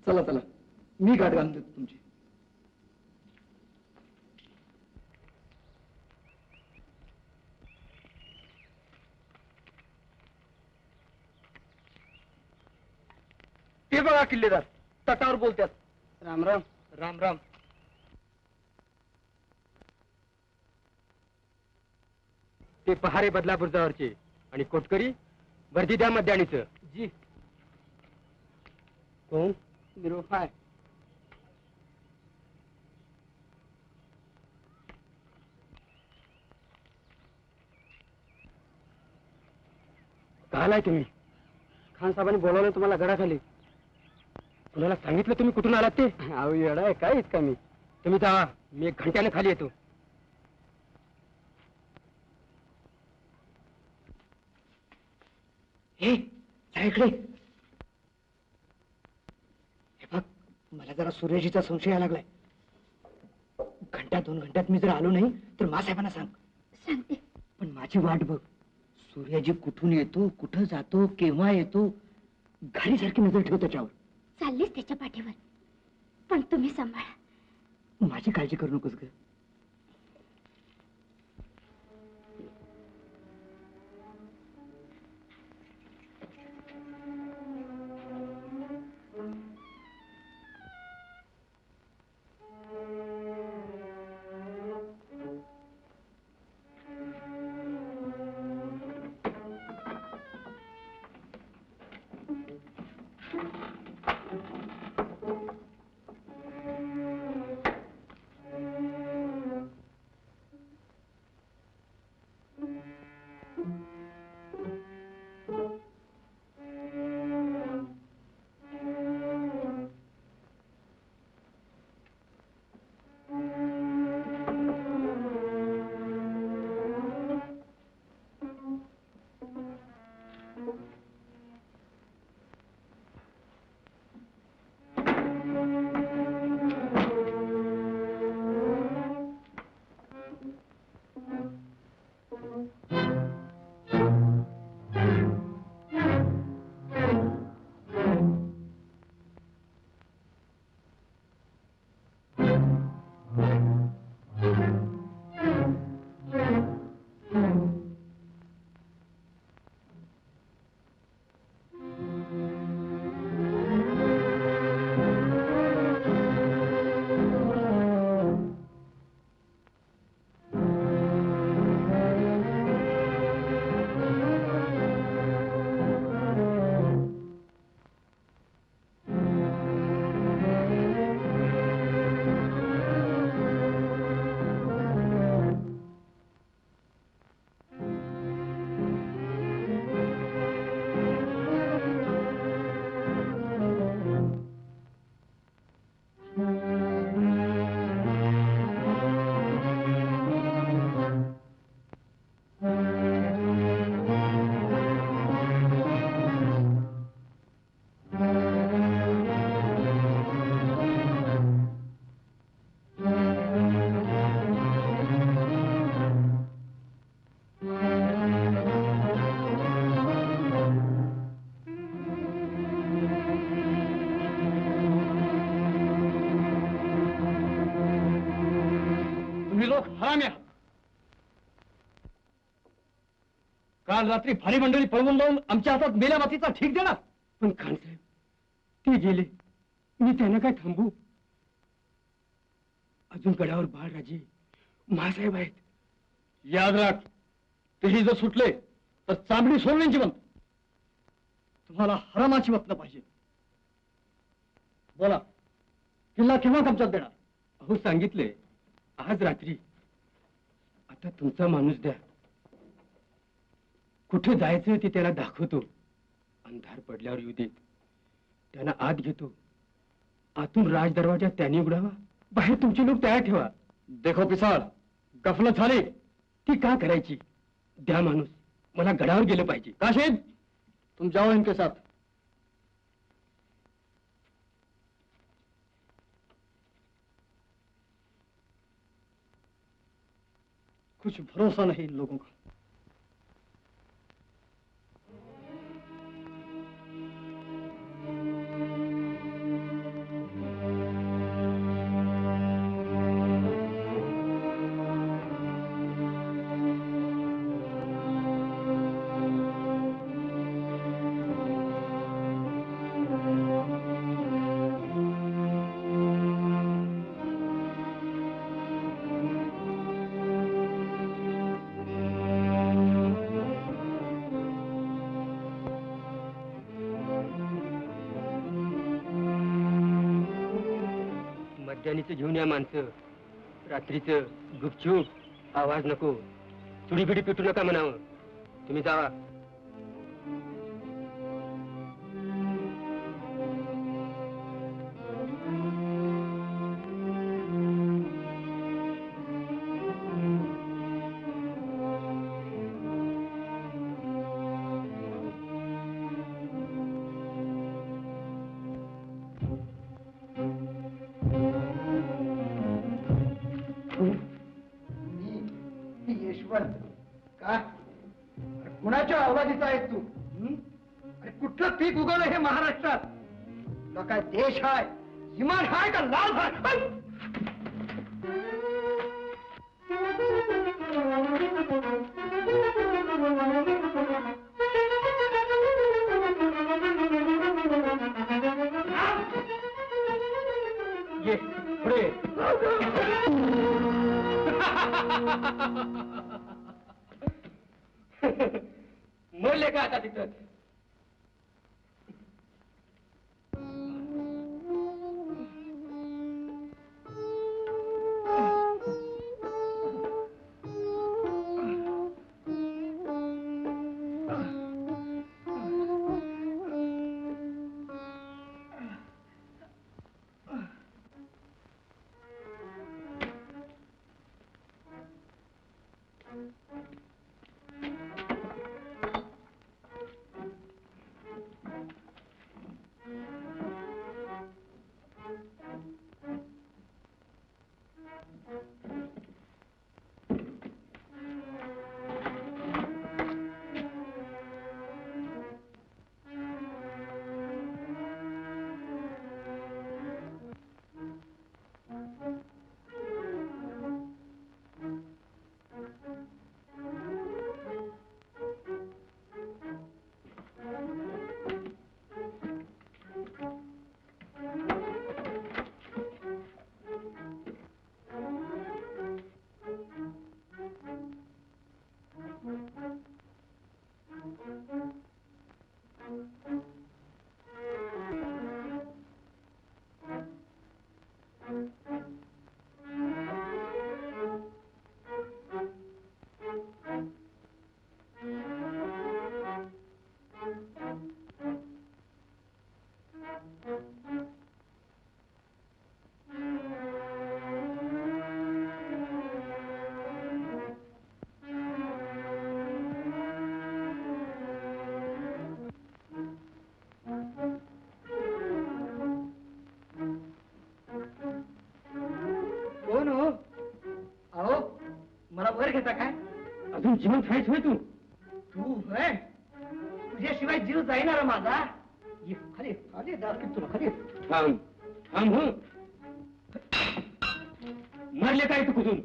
चला चला, मी गाठ घालून देतो तुमची. ते बघा किल्लेदार, तटावर बोलतात. राम राम. राम राम. ते पहारे बदलापूरच्यावरचे आणि कोटकरी वर्दी द्या मध्याणीचं. जी. कोण? निरोफाय. काल आहे तुम्ही? खान साहेबांनी बोलावलं तुम्हाला गडाखाली. कुणाला सांगितलं तुम्ही कुठून आलात ते? अहो येडा आहे काय इतका मी. तुम्ही जावा, मी 1 घंट्याने खाली येतो. हे इकडे. हे बघ, मला जरा सूर्यजीचा संशय यायला लागलाय. 1-2 घंट्यात मी जर आलो नाही तर मासाहेबांना सांग. सांगते. पण माझी वाट बघ. सूर्याजी कुठून येतो, कुठं जातो, केव्हा येतो, घारीसारखी नजर ठेव त्याच्यावर. चाललीच त्याच्या पाठीवर, पण तुम्ही सांभाळा. माझी काळजी करू नकोस ग. लोक हराम्या. काल रात्री भारी मंडळी पळवून लावून आमच्या हातात मेल्या मातीचा ठीक देणार. पण खानसाहेब ते गेले, मी त्यांना काय थांबू? अजून गडावर बाळराजे महासाहेब आहेत. याद राख, तेही जर सुटले तर चांबडी सोडण्याची बनत. तुम्हाला हरामाची वतन पाहिजे. बोला, किल्ला केव्हा कब्जात देणार? अहो सांगितले आज रात्री. आता तुमचा माणूस द्या, कुठे जायचं ते त्याला दाखवतो. अंधार पडल्यावर येऊ देत, त्यांना आत घेतो. आतून राज दरवाजा त्याने उघडावा, बाहेर तुमचे लोक तयार ठेवा. देखो पिसाळ, गफलत झाली ती का करायची? द्या माणूस, मला गडावर गेलं पाहिजे. काशीद, तुम जाओ इनके साथ. कुछ भरोसा नहीं इन लोगों का. मध्यानीचं घेऊन या माणसं. रात्रीचं गुपचूप, आवाज नको, चुडीबिडी पिटू नका म्हणावं. तुम्ही जावा. कुणाच्या अवलादीचा आहेस तू आणि कुठलं पीक उगवलं हे महाराष्ट्रात? तुला काय देश आहे, इमान आहे का लाल आहे? ये पुढे मरले का आता तिथं? कोण हो? अहो मला वर घेता काय? अजून जिवंत आहेस होय तू? तू होय? तुझ्याशिवाय जीव जाईना माझा. ये खाली खाली दाखव तुला खाली. थांब थांब हो. मरले काय तू कुठून?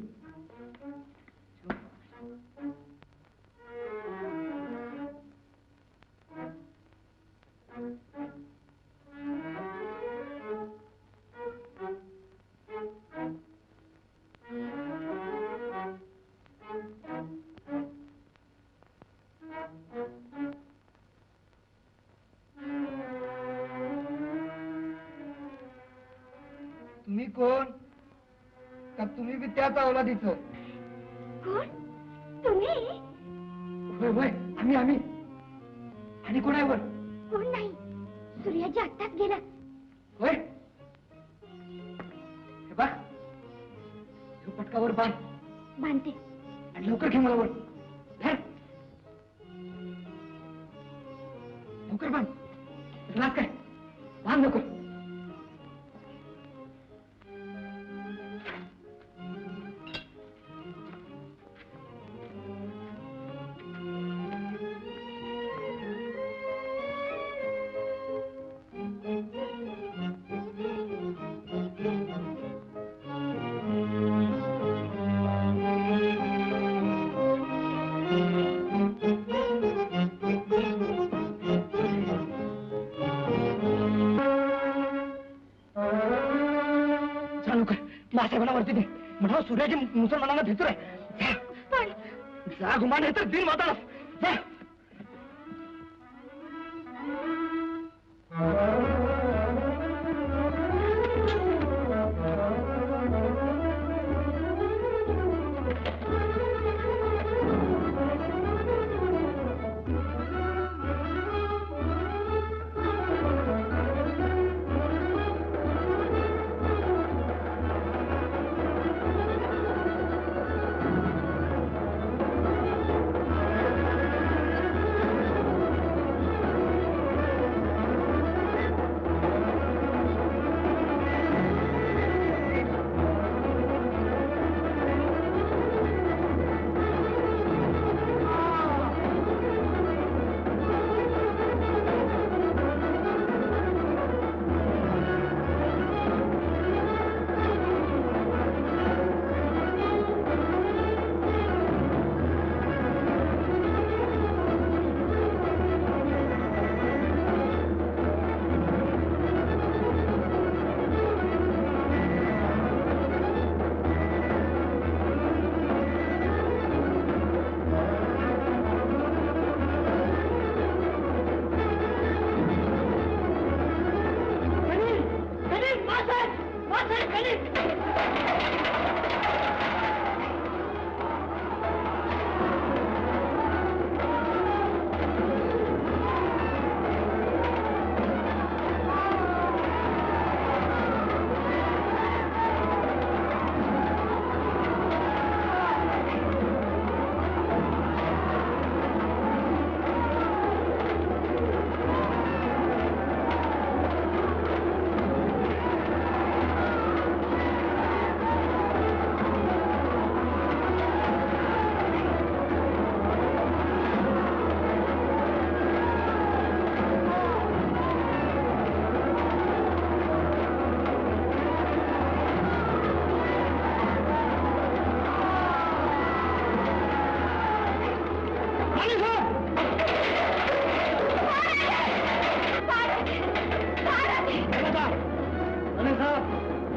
तुम्ही कोण? का तुम्ही बी त्याच अवलादीचं? कोण तुम्ही? होय होय आम्ही आणि कोण आहे वर? कोण नाही, सूर्याजी आत्ताच गेला. होय हे बघ, पटकावर बांध बांधते. आणि लवकर घे मला वर. धर. लवकर बांध. लाग काय बांध लवकर. मासाहेबांना वरती दे म्हणा सूर्याची मुसलमानांना भितूर आहे. पण जा गुमान आहे तर दिन वाटा जा.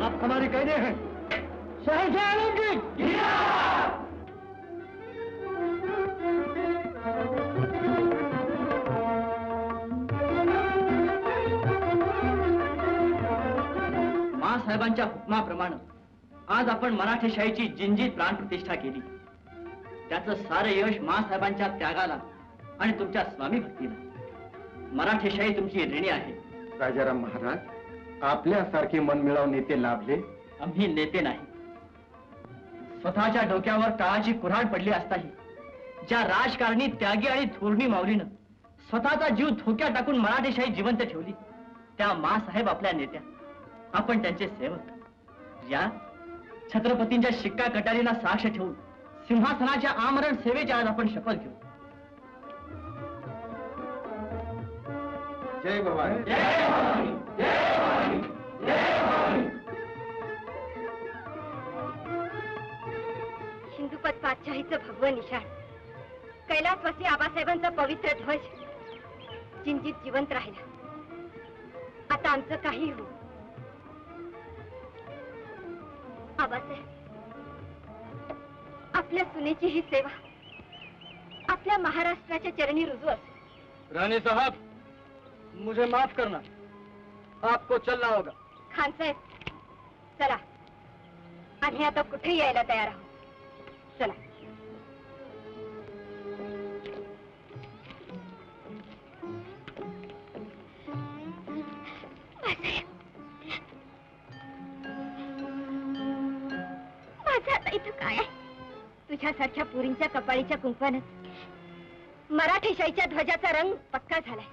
आप हमारी कैदे हैं। शहंशाह आलमगीर। साहेबांच्या हुकमाप्रमाणे आज आपण मराठेशाहीची जिंजीत प्राण प्रतिष्ठा केली. त्याचं सारं यश साहेबांच्या त्यागाला आणि तुमच्या स्वामी भक्तीला. मराठेशाही तुमची ऋणी आहे. राजाराम महाराज, आपल्यासारखे मनमिळाव नेते लाभले. आम्ही नेते नाही. स्वतःच्या डोक्यावर काळाची कुऱ्हाड पडली असताही ज्या राजकारणी त्यागी आणि थोरणी माऊलीनं स्वतःचा जीव धोक्यात टाकून मराठेशाही जिवंत ठेवली, त्या साहेब आपल्या नेत्या. आपण त्यांचे सेवक. या छत्रपतींच्या शिक्का कटारीला साक्ष ठेवून सिंहासनाच्या आमरण सेवेची आज आपण शपथ घेऊ. जय भवानी. हिंदुपत पातशाहीचं भगवं निशाण, कैलासवासी आबासाहेबांचा पवित्र ध्वज जिंजीत जिवंत राहिला. आता आमचं काही हो. आबासाहेब, आपल्या सुनेची ही सेवा आपल्या महाराष्ट्राच्या चरणी रुजू असेल. राणी साहब, मुझे माफ करना, आपको चलना होगा. खान साहेब, चला, आम्ही आता कुठेही यायला तयार आहोत. चला. माझं आता इथं काय आहे? तुझ्यासारख्या पुरींच्या कपाळीच्या कुंकवानं मराठेशाहीच्या ध्वजाचा रंग पक्का झालाय.